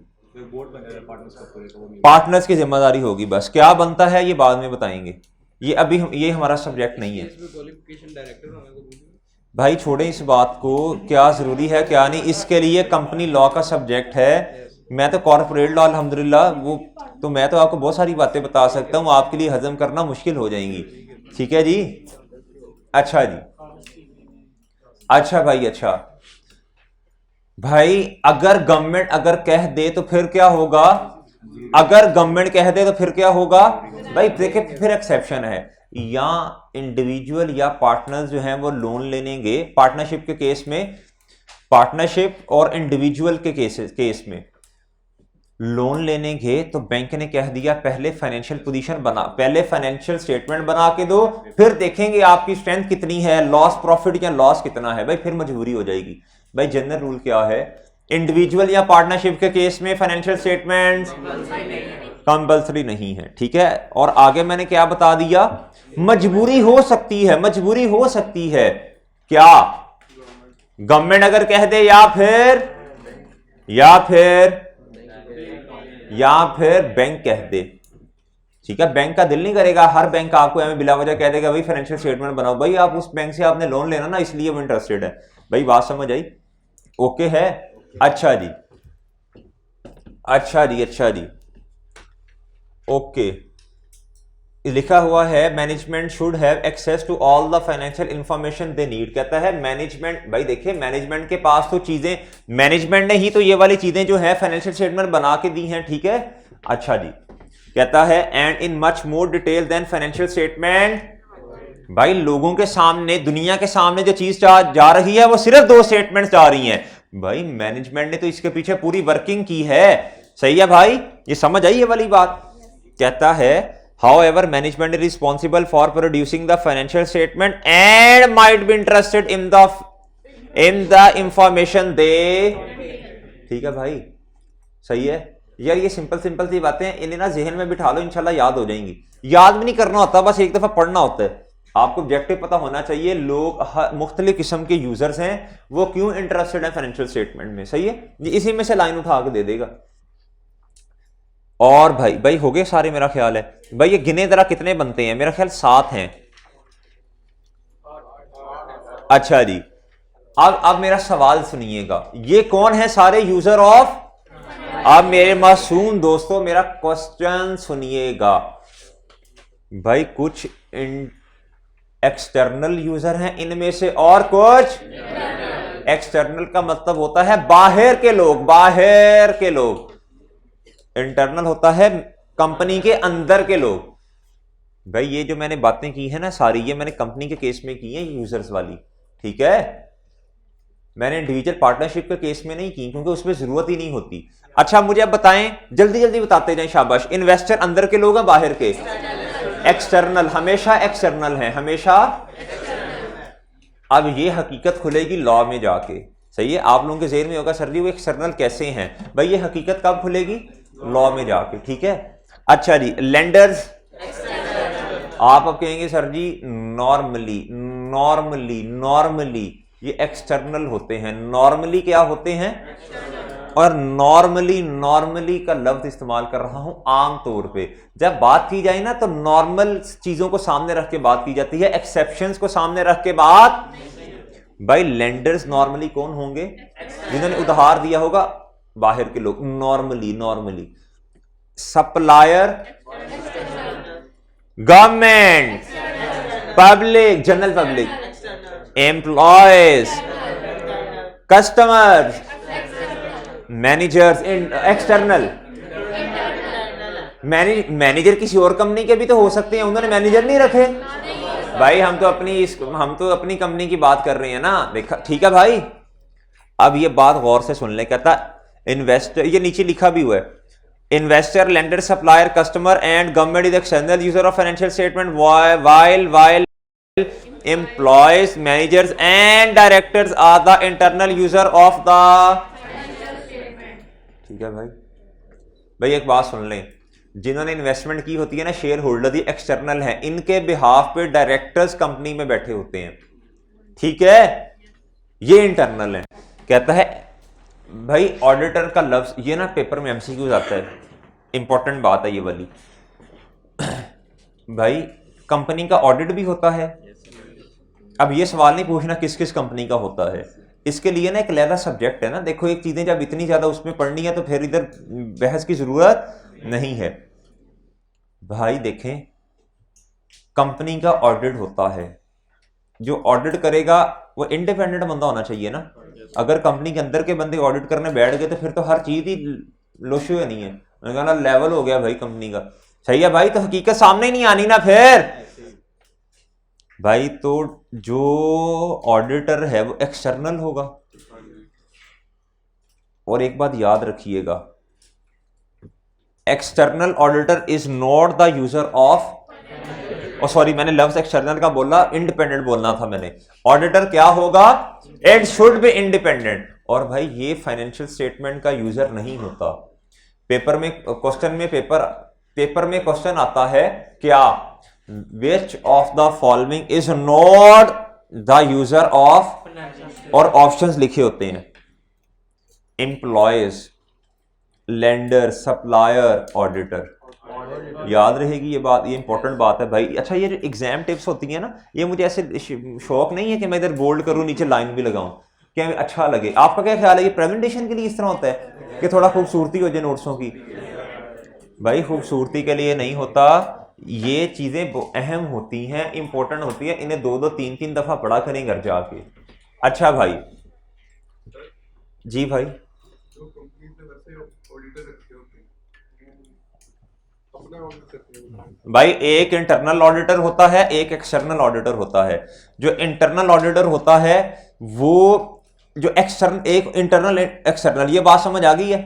पार्टनर्स की जिम्मेदारी होगी। बस क्या बनता है ये बाद में बताएंगे, ये हमारा सब्जेक्ट नहीं है भाई। छोड़े इस बात को, क्या जरूरी है क्या नहीं, इसके लिए कंपनी लॉ का सब्जेक्ट है। मैं तो कॉर्पोरेट लॉ अल्हम्दुलिल्लाह, वो तो मैं तो आपको बहुत सारी बातें बता सकता हूँ, आपके लिए हजम करना मुश्किल हो जाएंगी। ठीक है जी, अच्छा जी, अच्छा भाई, अगर गवर्नमेंट कह दे तो फिर क्या होगा? अगर गवर्नमेंट कह दे तो फिर क्या होगा भाई? देखिए फिर एक्सेप्शन है, या इंडिविजुअल या पार्टनर्स जो हैं वो लोन लेंगे। पार्टनरशिप के केस में, पार्टनरशिप और इंडिविजुअल के केस में लोन लेंगे तो बैंक ने कह दिया पहले फाइनेंशियल स्टेटमेंट बना के दो, फिर देखेंगे आपकी स्ट्रेंथ कितनी है, लॉस प्रॉफिट या लॉस कितना है। भाई फिर मजबूरी हो जाएगी। भाई जनरल रूल क्या है? इंडिविजुअल या पार्टनरशिप के केस में फाइनेंशियल स्टेटमेंट्स कंपल्सरी नहीं है। ठीक है, और आगे मैंने क्या बता दिया? मजबूरी हो सकती है क्या? गवर्नमेंट अगर कह दे, या फिर या फिर बैंक कह दे। ठीक है, बैंक का दिल नहीं करेगा, हर बैंक आपको हमें बिला वजह कह देगा भाई फाइनेंशियल स्टेटमेंट बनाओ, भाई आप उस बैंक से आपने लोन लेना ना इसलिए वो इंटरेस्टेड है। भाई बात समझ आई? ओके है। अच्छा जी, अच्छा जी ओके। लिखा हुआ है management should have access to all the financial information they need. कहता है मैनेजमेंट, भाई देखिए मैनेजमेंट के पास तो चीजें, मैनेजमेंट ने ही तो ये वाली चीजें जो है फाइनेंशियल स्टेटमेंट बना के दी हैं। ठीक है, अच्छा जी। कहता है and in much more detail than financial statement. भाई लोगों के सामने, दुनिया के सामने जो चीज जा रही है वो सिर्फ 2 स्टेटमेंट्स जा रही हैं। भाई मैनेजमेंट ने तो इसके पीछे पूरी वर्किंग की है। सही है भाई, ये समझ आई ये वाली बात? कहता है however management is responsible for producing the financial statement and might be interested in the information they। ठीक है भाई, सही है यार। ये सिंपल सी बातें हैं, इन्हें ना जहन में बिठा लो, इंशाल्लाह याद हो जाएंगी। याद भी नहीं करना होता, बस एक दफा पढ़ना होता है। आपको ऑब्जेक्टिव पता होना चाहिए, लोग मुख्तलिफ किस्म के यूजर्स हैं, वो क्यों इंटरेस्टेड है फाइनेंशियल स्टेटमेंट में। सही है, इसी में से लाइन उठा के दे देगा। और भाई हो गए सारे मेरा ख्याल है। भाई ये गिने जरा कितने बनते हैं, मेरा ख्याल 7 हैं। अच्छा जी, अब मेरा सवाल सुनिएगा, ये कौन है सारे यूजर ऑफ। अब मेरे मासूम दोस्तों मेरा क्वेश्चन सुनिएगा। भाई कुछ एक्सटर्नल यूजर हैं इनमें से, और कुछ एक्सटर्नल का मतलब होता है बाहर के लोग। इंटरनल होता है कंपनी के अंदर के लोग। भाई ये जो मैंने बातें की है ना सारी, ये मैंने कंपनी के केस में की है, यूजर्स वाली। ठीक है, मैंने इंडिविजुअल पार्टनरशिप के केस में नहीं की क्योंकि उसमें जरूरत ही नहीं होती। अच्छा मुझे अब बताएं, जल्दी बताते जाएं, शाबाश। इन्वेस्टर अंदर के लोग हैं बाहर के? एक्सटर्नल, हमेशा एक्सटर्नल है, हमेशा। अब ये हकीकत खुलेगी लॉ में जाके। सही है, आप लोगों के ज़हन में होगा सर जी वो एक्सटर्नल कैसे हैं। भाई ये हकीकत कब खुलेगी? लॉ में जाके। ठीक है, अच्छा जी। लेंडर्स, आप अब कहेंगे सर जी नॉर्मली ये एक्सटर्नल होते हैं। नॉर्मली क्या होते हैं? और नॉर्मली का लफ्ज इस्तेमाल कर रहा हूं आमतौर पे। जब बात की जाए ना तो नॉर्मल चीजों को सामने रख के बात की जाती है, एक्सेप्शंस को सामने रख के बात। भाई लेंडर्स नॉर्मली कौन होंगे? जिन्होंने उधार दिया होगा, बाहर के लोग। Normally supplier, government, public, general public, employees, customers, managers. External manager किसी और कंपनी के भी तो हो सकते हैं, उन्होंने मैनेजर नहीं रखे। भाई हम तो अपनी कंपनी की बात कर रहे हैं ना, देखा। ठीक है भाई, अब ये बात गौर से सुन ले। कहता इन्वेस्टर, ये नीचे लिखा भी हुआ है, investor, lender, supplier, customer and government is external user of financial statement while employees, managers and directors are the internal user of the। ठीक है भाई एक बात सुन लें, जिन्होंने इन्वेस्टमेंट की होती है ना शेयर होल्डर, ये एक्सटर्नल है, इनके बिहाफ पे डायरेक्टर्स कंपनी में बैठे होते हैं। ठीक है, ये इंटरनल है। कहता है भाई ऑडिटर का लफ्ज, ये ना पेपर में एमसीक्यूज आता है, इंपॉर्टेंट बात है ये वाली। भाई कंपनी का ऑडिट भी होता है। अब ये सवाल नहीं पूछना किस किस कंपनी का होता है, इसके लिए ना एक अलग सब्जेक्ट है ना। देखो एक चीजें जब इतनी ज्यादा उसमें पढ़नी है तो फिर इधर बहस की जरूरत नहीं है। भाई देखें, कंपनी का ऑडिट होता है, जो ऑडिट करेगा वो इंडिपेंडेंट बंदा होना चाहिए ना। अगर कंपनी के अंदर के बंदे ऑडिट करने बैठ गए तो फिर तो हर चीज ही लोशो है, नहीं है, मैंने कहा ना लेवल हो गया भाई कंपनी का। सही है भाई, तो हकीकत सामने नहीं आनी ना फिर। भाई तो जो ऑडिटर है वो एक्सटर्नल होगा। और एक बात याद रखिएगा, external auditor is not the user of, और सॉरी मैंने लफ्ज एक्सटर्नल का बोला, इंडिपेंडेंट बोलना था मैंने। ऑडिटर क्या होगा? It should be independent. और भाई ये फाइनेंशियल स्टेटमेंट का यूजर नहीं होता। पेपर में क्वेश्चन आता है क्या, which of the following is not the user of, और ऑप्शंस लिखे होते हैं। Employees, lender, supplier, auditor. याद रहेगी ये बात, ये इंपॉर्टेंट बात है भाई। अच्छा, ये जो एग्जाम टिप्स होती हैं ना, ये मुझे ऐसे शौक नहीं है कि मैं इधर बोल्ड करूं, नीचे लाइन भी लगाऊं, क्या अच्छा लगे। आपका क्या ख्याल है, ये प्रेजेंटेशन के लिए इस तरह होता है कि थोड़ा खूबसूरती हो जाए नोट्सों की? भाई खूबसूरती के लिए नहीं होता, ये चीजें अहम होती हैं, इंपॉर्टेंट होती है, इन्हें 2-2 3-3 दफा पढ़ा करें घर जाके। अच्छा भाई, जी भाई। जो कंपनी में वैसे ऑडिटर रखे होते हैं, अपना ऑडिट करते हैं भाई एक इंटरनल ऑडिटर होता है, एक एक्सटर्नल ऑडिटर होता है। जो इंटरनल ऑडिटर होता है वो जो एक्सटर्नल, एक इंटरनल एक्सटर्नल, ये बात समझ आ गई है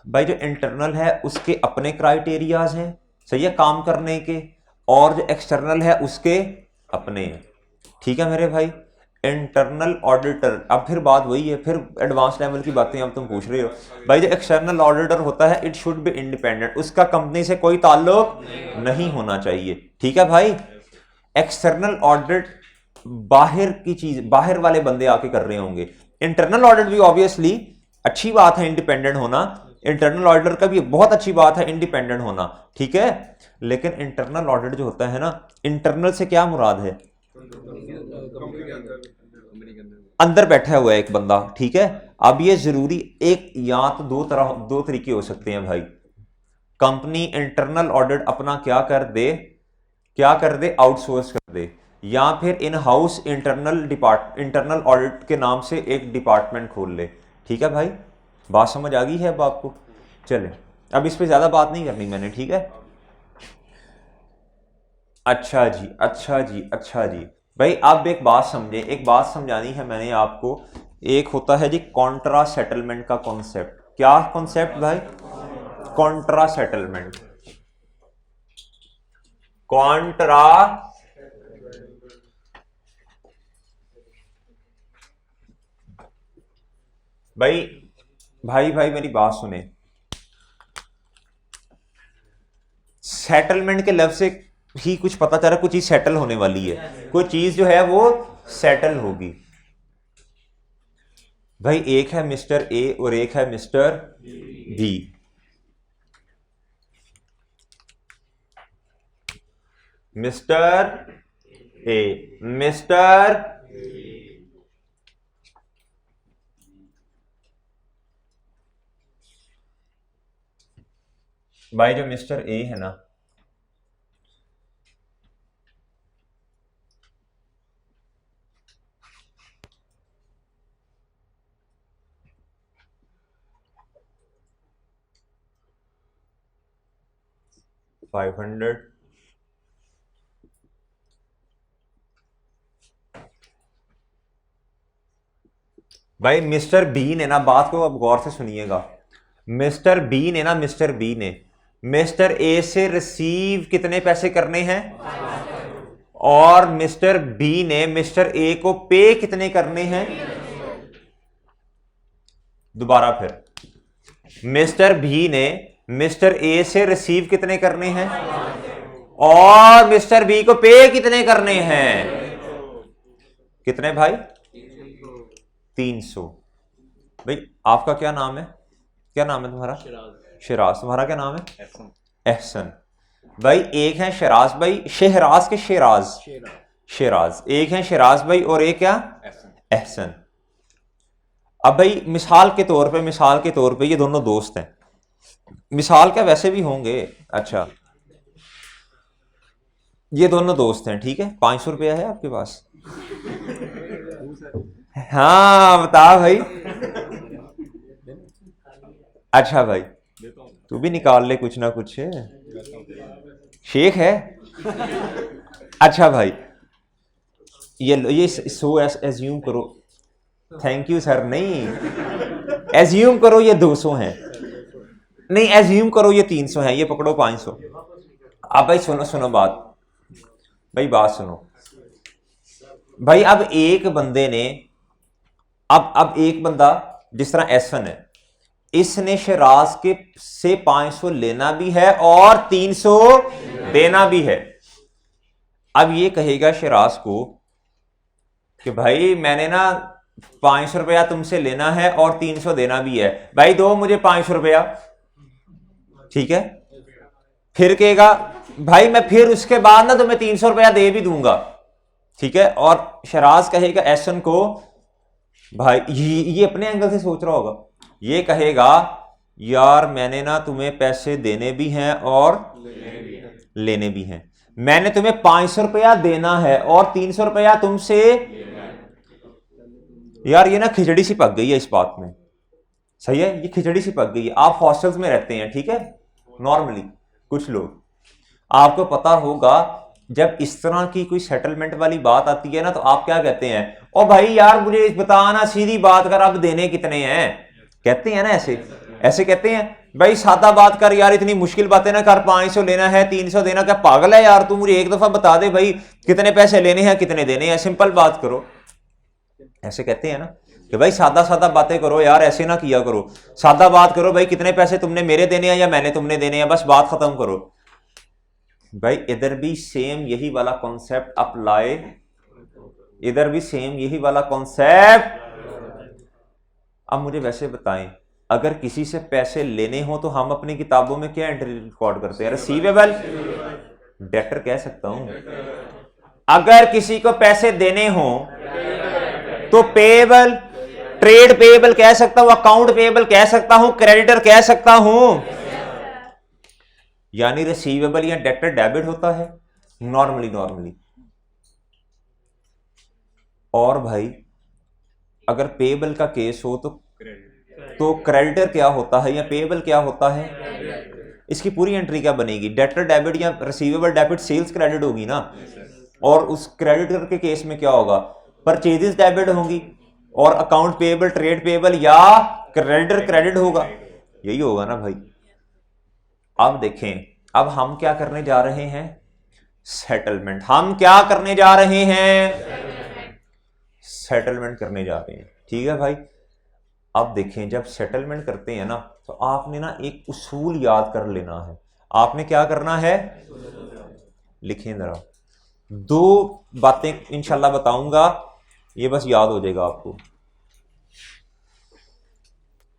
भाई? जो इंटरनल है उसके अपने क्राइटेरियाज हैं, सही है, काम करने के, और जो एक्सटर्नल है उसके अपने हैं। ठीक है मेरे भाई? इंटरनल ऑडिटर, अब फिर बात वही है, फिर एडवांस लेवल की बातें अब तुम पूछ रहे हो भाई। जो एक्सटर्नल ऑडिटर होता है, इट शुड बी इंडिपेंडेंट, उसका कंपनी से कोई ताल्लुक नहीं होना चाहिए। ठीक है भाई? एक्सटर्नल ऑडिट बाहर की चीज, बाहर वाले बंदे आके कर रहे होंगे। इंटरनल ऑडिट भी ऑब्वियसली अच्छी बात है इंडिपेंडेंट होना, इंटरनल ऑडिटर का भी बहुत अच्छी बात है इंडिपेंडेंट होना, ठीक है। लेकिन इंटरनल ऑडिट जो होता है ना, इंटरनल से क्या मुराद है? कंपनी के अंदर अंदर बैठा हुआ है एक बंदा, ठीक है। अब ये जरूरी, एक या तो दो तरीके हो सकते हैं भाई। कंपनी इंटरनल ऑडिट अपना क्या कर दे, आउटसोर्स कर दे, या फिर इन हाउस इंटरनल ऑडिट के नाम से एक डिपार्टमेंट खोल ले। ठीक है भाई, बात समझ आ गई है अब आपको? चले, अब इस पे ज्यादा बात नहीं करनी मैंने, ठीक है। अच्छा जी, अच्छा जी, अच्छा जी भाई, अब एक बात समझे, एक बात समझानी है मैंने आपको। एक होता है जी कॉन्ट्रा सेटलमेंट का कॉन्सेप्ट। क्या कॉन्सेप्ट भाई? Contra settlement. कॉन्ट्रा भाई मेरी बात सुने। सेटलमेंट के लफ्ज से ही कुछ पता चल रहा है, कुछ चीज सेटल होने वाली है, कोई चीज जो है वो सेटल होगी। भाई एक है मिस्टर ए और एक है mister B. Mister A, mister भाई जो मिस्टर ए है ना, $500 भाई मिस्टर बी ने ना, बात को अब गौर से सुनिएगा, मिस्टर बी ने मिस्टर ए से रिसीव कितने पैसे करने हैं, और मिस्टर बी ने मिस्टर ए को पे कितने करने हैं। दोबारा फिर, मिस्टर बी ने मिस्टर ए से रिसीव कितने करने हैं, और मिस्टर बी को पे कितने करने हैं। कितने भाई? 300। भाई आपका क्या नाम है, क्या नाम है तुम्हारा? शिराज। तुम्हारा क्या नाम है? एहसन। भाई एक है शिराज भाई, शहराज के शिराज, एक है शिराज भाई और एक क्या? एहसन। अब भाई मिसाल के तौर पे ये दोनों दोस्त हैं, मिसाल क्या वैसे भी होंगे। अच्छा, ये दोनों दोस्त हैं, ठीक है। 500 रुपया है आपके पास? हाँ बता भाई। अच्छा भाई, तू भी निकाल ले कुछ ना कुछ, शेख है। अच्छा भाई, ये सो एज्यूम करो, थैंक यू सर, नहीं एज्यूम करो ये 200 हैं, नहीं एज्यूम करो ये 300 हैं, ये पकड़ो 500। अब भाई सुनो बात, भाई बात सुनो भाई। अब एक बंदे ने, अब एक बंदा जिस तरह एहसन है, इसने शराज के से 500 लेना भी है और 300 देना भी है। अब ये कहेगा शराज को कि भाई मैंने ना 500 रुपया तुमसे लेना है और 300 देना भी है, भाई दो मुझे 500 रुपया, ठीक है। फिर कहेगा भाई मैं फिर उसके बाद ना तुम्हें 300 रुपया दे भी दूंगा, ठीक है। और शराज कहेगा एहसन को, भाई ये अपने एंगल से सोच रहा होगा, ये कहेगा यार मैंने ना तुम्हें पैसे देने भी हैं और लेने भी हैं, मैंने तुम्हें 500 रुपया देना है और 300 रुपया तुमसे, यार ये ना खिचड़ी सी पक गई है इस बात में, सही है, ये खिचड़ी सी पक गई है। आप हॉस्टल्स में रहते हैं, ठीक है, नॉर्मली कुछ लोग, आपको पता होगा जब इस तरह की कोई सेटलमेंट वाली बात आती है ना, तो आप क्या कहते हैं, ओ भाई यार मुझे बताना, सीधी बात कर, अब देने कितने हैं, कहते हैं ना, ऐसे कहते हैं, भाई सादा बात कर यार, इतनी मुश्किल बातें ना कर, 500 लेना है 300 देना, क्या पागल है यार तू, मुझे एक दफा बता दे भाई कितने पैसे लेने हैं कितने देने हैं, सिंपल बात करो, ऐसे कहते हैं ना कि भाई सादा सादा बातें करो यार, ऐसे ना किया करो, सादा बात करो भाई, कितने पैसे तुमने मेरे देने हैं या मैंने तुमने देने हैं, बस बात खत्म करो। भाई इधर भी सेम यही वाला कॉन्सेप्ट अप्लाई, इधर भी सेम यही वाला कॉन्सेप्ट। अब मुझे वैसे बताएं, अगर किसी से पैसे लेने हो तो हम अपनी किताबों में क्या एंट्री रिकॉर्ड करते हैं, रिसीवेबल, डेटर कह सकता हूं। अगर किसी को पैसे देने हो तो पेएबल, ट्रेड पेएबल कह सकता हूं, अकाउंट पेएबल कह सकता हूं, क्रेडिटर कह सकता हूं, यानी रिसीवेबल या डेटर डेबिट होता है नॉर्मली। और भाई अगर पेएबल का केस हो तो क्रेडिटर क्या होता है या पेएबल क्या होता है, इसकी पूरी एंट्री क्या बनेगी, डेटर डेबिट या रिसीवेबल डेबिट, सेल्स क्रेडिट होगी ना, और उस क्रेडिटर के केस में क्या होगा, परचेजेस डेबिट होंगी, और अकाउंट पेएबल, ट्रेड पेएबल या क्रेडिटर क्रेडिट होगा, यही होगा ना भाई। अब देखें, अब हम क्या करने जा रहे हैं, सेटलमेंट, हम क्या करने जा रहे हैं, सेटलमेंट करने जा रहे हैं, ठीक है भाई। अब देखें, जब सेटलमेंट करते हैं ना, तो आपने ना एक उसूल याद कर लेना है, आपने क्या करना है, लिखें जरा, दो बातें इंशाल्लाह बताऊंगा, ये बस याद हो जाएगा आपको,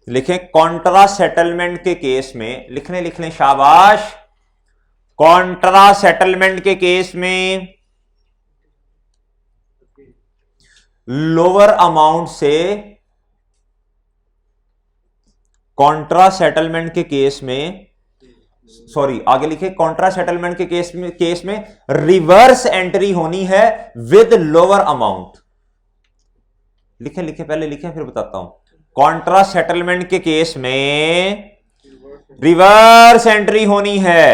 लिखें, कॉन्ट्रा सेटलमेंट के केस में, लिखने शाबाश, कॉन्ट्रा सेटलमेंट के केस में लोअर अमाउंट से, कॉन्ट्रा सेटलमेंट के केस में, सॉरी आगे लिखे, कॉन्ट्रा सेटलमेंट के केस में रिवर्स एंट्री होनी है विद लोअर अमाउंट, लिखे पहले लिखे फिर बताता हूं। कॉन्ट्रा सेटलमेंट के केस में रिवर्स एंट्री होनी है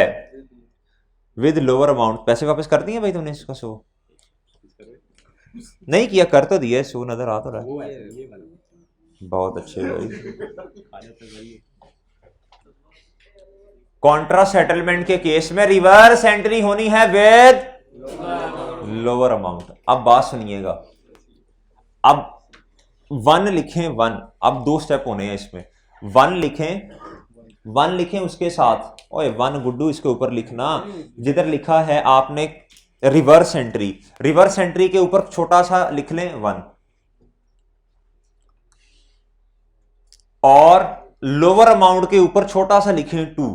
विद लोअर अमाउंट। पैसे वापस कर दिए भाई तुमने इसका, शो नहीं किया, कर तो दिया, शो नजर आ तो रहा है, बहुत अच्छे भाई। कॉन्ट्रा सेटलमेंट के केस में रिवर्स एंट्री होनी है विद लोअर अमाउंट। अब बात सुनिएगा, अब 1 लिखें, 1, अब 2 स्टेप होने हैं इसमें, 1 लिखें उसके साथ, ओए 1 गुड्डू इसके ऊपर लिखना, जिधर लिखा है आपने रिवर्स एंट्री, रिवर्स एंट्री के ऊपर छोटा सा लिख लें 1, और लोअर अमाउंट के ऊपर छोटा सा लिखें 2।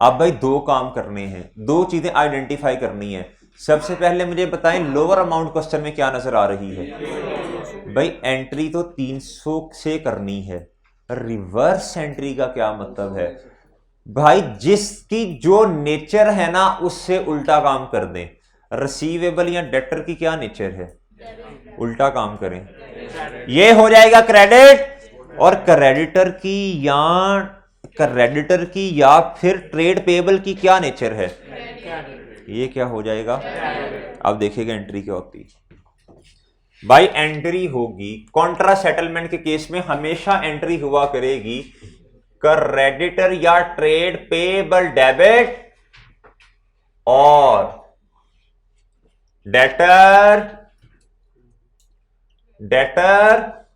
अब भाई 2 काम करने हैं, 2 चीजें आइडेंटिफाई करनी है। सबसे पहले मुझे बताएं, लोअर अमाउंट क्वेश्चन में क्या नजर आ रही है, भाई एंट्री तो 300 से करनी है, रिवर्स एंट्री का क्या मतलब है, भाई जिसकी जो नेचर है ना उससे उल्टा काम कर दें। रिसीवेबल या डेटर की क्या नेचर है, उल्टा काम करें, ये हो जाएगा क्रेडिट, और क्रेडिटर की या फिर ट्रेड पेएबल की क्या नेचर है, ये क्या हो जाएगा। अब देखिएगा एंट्री क्या होती है भाई, एंट्री होगी कॉन्ट्रा सेटलमेंट के केस में हमेशा एंट्री हुआ करेगी क्रेडिटर या ट्रेड पेएबल डेबिट और डेटर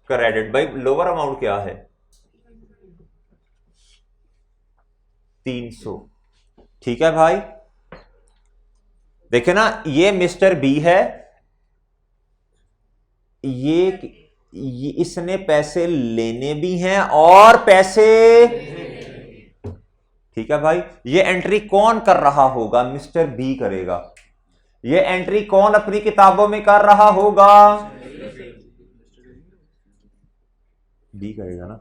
क्रेडिट। भाई लोअर अमाउंट क्या है, 300, ठीक है भाई। देखे ना, ये मिस्टर बी है, ये इसने पैसे लेने भी हैं और पैसे, ठीक है भाई। ये एंट्री कौन कर रहा होगा? मिस्टर बी करेगा। ये एंट्री कौन अपनी किताबों में कर रहा होगा? बी करेगा ना।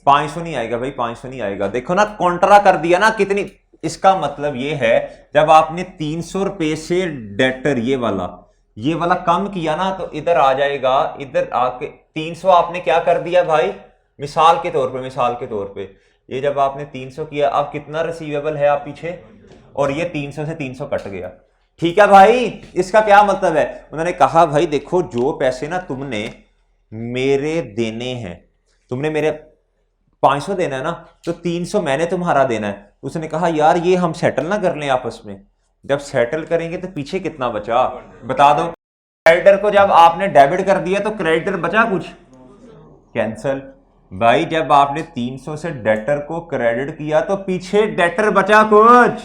500 नहीं आएगा भाई, 500 नहीं आएगा। देखो ना, कॉन्ट्रा कर दिया ना कितनी। इसका मतलब ये है, जब आपने 300 रुपए से डेटर ये वाला कम किया ना, तो इधर आ जाएगा। इधर आके 300 आपने क्या कर दिया भाई? मिसाल के तौर पे ये जब आपने 300 किया, अब कितना रिसीवेबल है आप पीछे, और ये 300 से 300 कट गया। ठीक है भाई, इसका क्या मतलब है? उन्होंने कहा भाई देखो, जो पैसे ना तुमने मेरे देने हैं, तुमने मेरे 500 देना है ना, तो 300 मैंने तुम्हारा देना है। उसने कहा यार ये हम सेटल ना कर लें आपस में। जब सेटल करेंगे तो पीछे कितना बचा बता दो। क्रेडिटर को जब आपने डेबिट कर दिया तो क्रेडिटर बचा कुछ? कैंसल। भाई जब आपने 300 से डेटर को क्रेडिट किया तो पीछे डेटर बचा कुछ?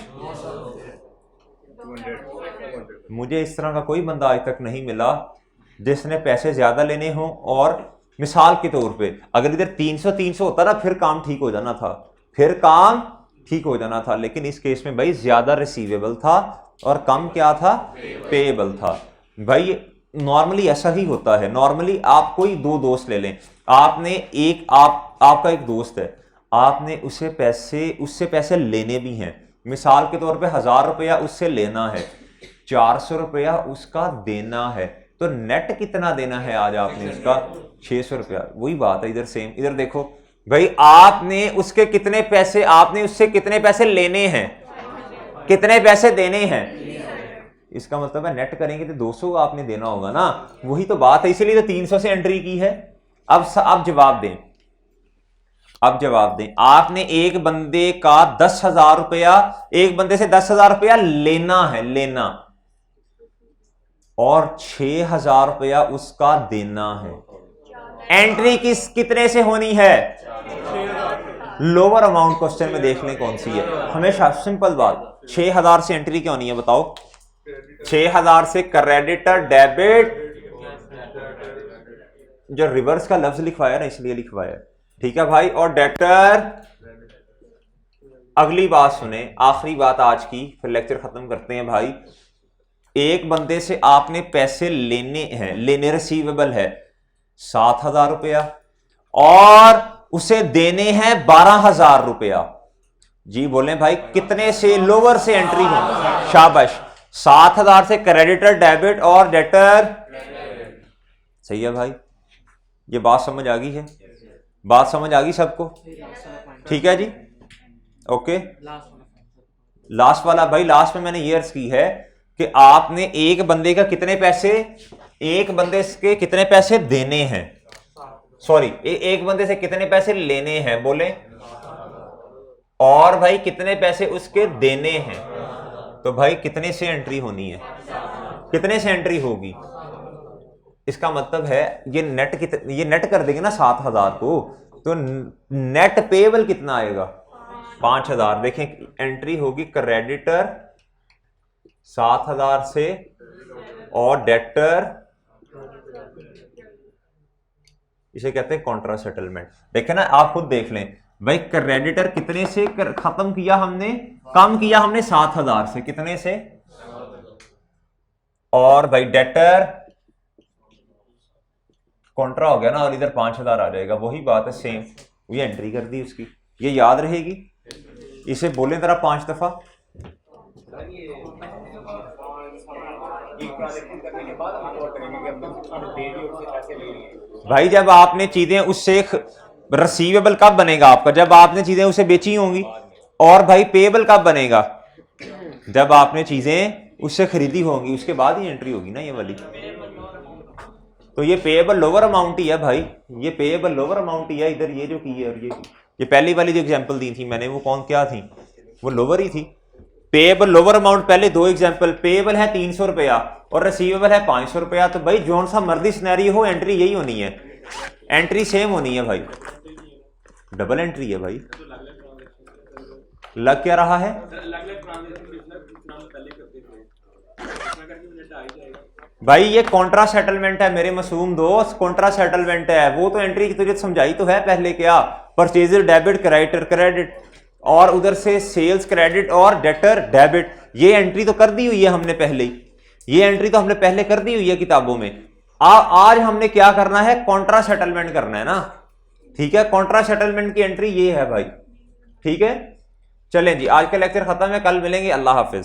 मुझे इस तरह का कोई बंदा आज तक नहीं मिला जिसने पैसे ज्यादा लेने हों, और मिसाल के तौर पे अगर इधर 300 होता ना, फिर काम ठीक हो जाना था, लेकिन इस केस में भाई ज्यादा रिसीवेबल था और कम क्या था? पेएबल था। भाई नॉर्मली ऐसा ही होता है। नॉर्मली आप कोई दो दोस्त ले लें, आपने आपका एक दोस्त है, आपने उससे पैसे लेने भी हैं। मिसाल के तौर पे 1000 रुपया उससे लेना है, 400 रुपया उसका देना है, तो नेट कितना देना है आज आपने उसका? 600 रुपया। वही बात है इधर सेम। इधर देखो भाई, आपने उससे कितने पैसे लेने हैं, कितने पैसे देने हैं। इसका मतलब है नेट करेंगे तो 200 आपने देना होगा ना। वही तो बात है, इसीलिए तो 300 से एंट्री की है। अब जवाब दें। आपने एक बंदे का 10,000 रुपया, एक बंदे से 10,000 रुपया लेना, और 6,000 रुपया उसका देना है। एंट्री कितने से होनी है? लोअर अमाउंट क्वेश्चन में देख लें कौन सी है। हमेशा सिंपल बात, 6,000 से एंट्री क्या होनी है बताओ? 6,000 से क्रेडिटर डेबिट, जो रिवर्स का लफ्ज लिखवाया ना इसलिए लिखवाया, ठीक है भाई, और डेटर। अगली बात सुने, आखिरी बात आज की, फिर लेक्चर खत्म करते हैं भाई। एक बंदे से आपने पैसे लेने रिसीवेबल है 7,000 रुपया, और उसे देने हैं 12,000 रुपया। जी बोलें भाई, कितने से लोअर से एंट्री हो? शाबाश, 7,000 से क्रेडिटर डेबिट और डेटर। सही है भाई, ये बात समझ आ गई है? बात समझ आ गई सबको? ठीक है जी, ओके। लास्ट वाला भाई, लास्ट में मैंने ये अर्ज की है कि आपने एक बंदे के कितने पैसे देने हैं, सॉरी, एक बंदे से कितने पैसे लेने हैं बोले, और भाई कितने पैसे उसके देने हैं। तो भाई कितने से एंट्री होनी है? कितने से एंट्री होगी? इसका मतलब है ये नेट कर देंगे ना 7,000 को, तो नेट पेएबल कितना आएगा? 5,000। देखें एंट्री होगी क्रेडिटर 7,000 से, और डेटर, इसे कहते हैं कॉन्ट्रा सेटलमेंट। देखें ना, आप खुद देख लें भाई, क्रेडिटर कितने से खत्म किया हमने? कम किया हमने 7,000 से, कितने से? और भाई डेटर कॉन्ट्रा हो गया ना, और इधर 5,000 आ जाएगा। वही बात है सेम, ये एंट्री कर दी उसकी, ये याद रहेगी। इसे बोलें जरा 5 दफा। भाई जब आपने चीजें उससे, रिसीवेबल कब बनेगा आपका? जब आपने चीजें उसे बेची होंगी। और भाई पेएबल कब बनेगा? जब आपने चीजें उससे खरीदी होंगी, उसके बाद ही एंट्री होगी ना ये वाली। तो ये पेएबल लोअर अमाउंट ही है भाई, ये पेएबल लोअर अमाउंट ही है। इधर ये जो की है, और ये पहली वाली जो एग्जांपल दी थी मैंने, वो कौन क्या थी? वो लोअर ही थी। पेएबल लोअर अमाउंट, पहले दो एग्जांपल, पेएबल है 300 रुपया और रिसीवेबल है 500 रुपया। तो भाई जोन सा मर्जी सिनेरियो हो, एंट्री यही होनी है, एंट्री सेम होनी है भाई। डबल एंट्री है भाई। लग क्या रहा है? भाई ये कॉन्ट्रा सेटलमेंट है मेरे मासूम दोस्त, कॉन्ट्रा सेटलमेंट है। वो तो एंट्री की तुझे समझाई तो है पहले, क्या परचेजर डेबिट, क्रेडिटर क्रेडिट, और उधर से सेल्स क्रेडिट और डेटर डेबिट। ये एंट्री तो कर दी हुई है हमने पहले ही, ये एंट्री तो हमने पहले कर दी हुई है किताबों में। आज हमने क्या करना है, कॉन्ट्रा सेटलमेंट करना है ना, ठीक है। कॉन्ट्रा सेटलमेंट की एंट्री ये है भाई, ठीक है। चलें जी, आज का लेक्चर खत्म है, कल मिलेंगे, अल्लाह हाफिज।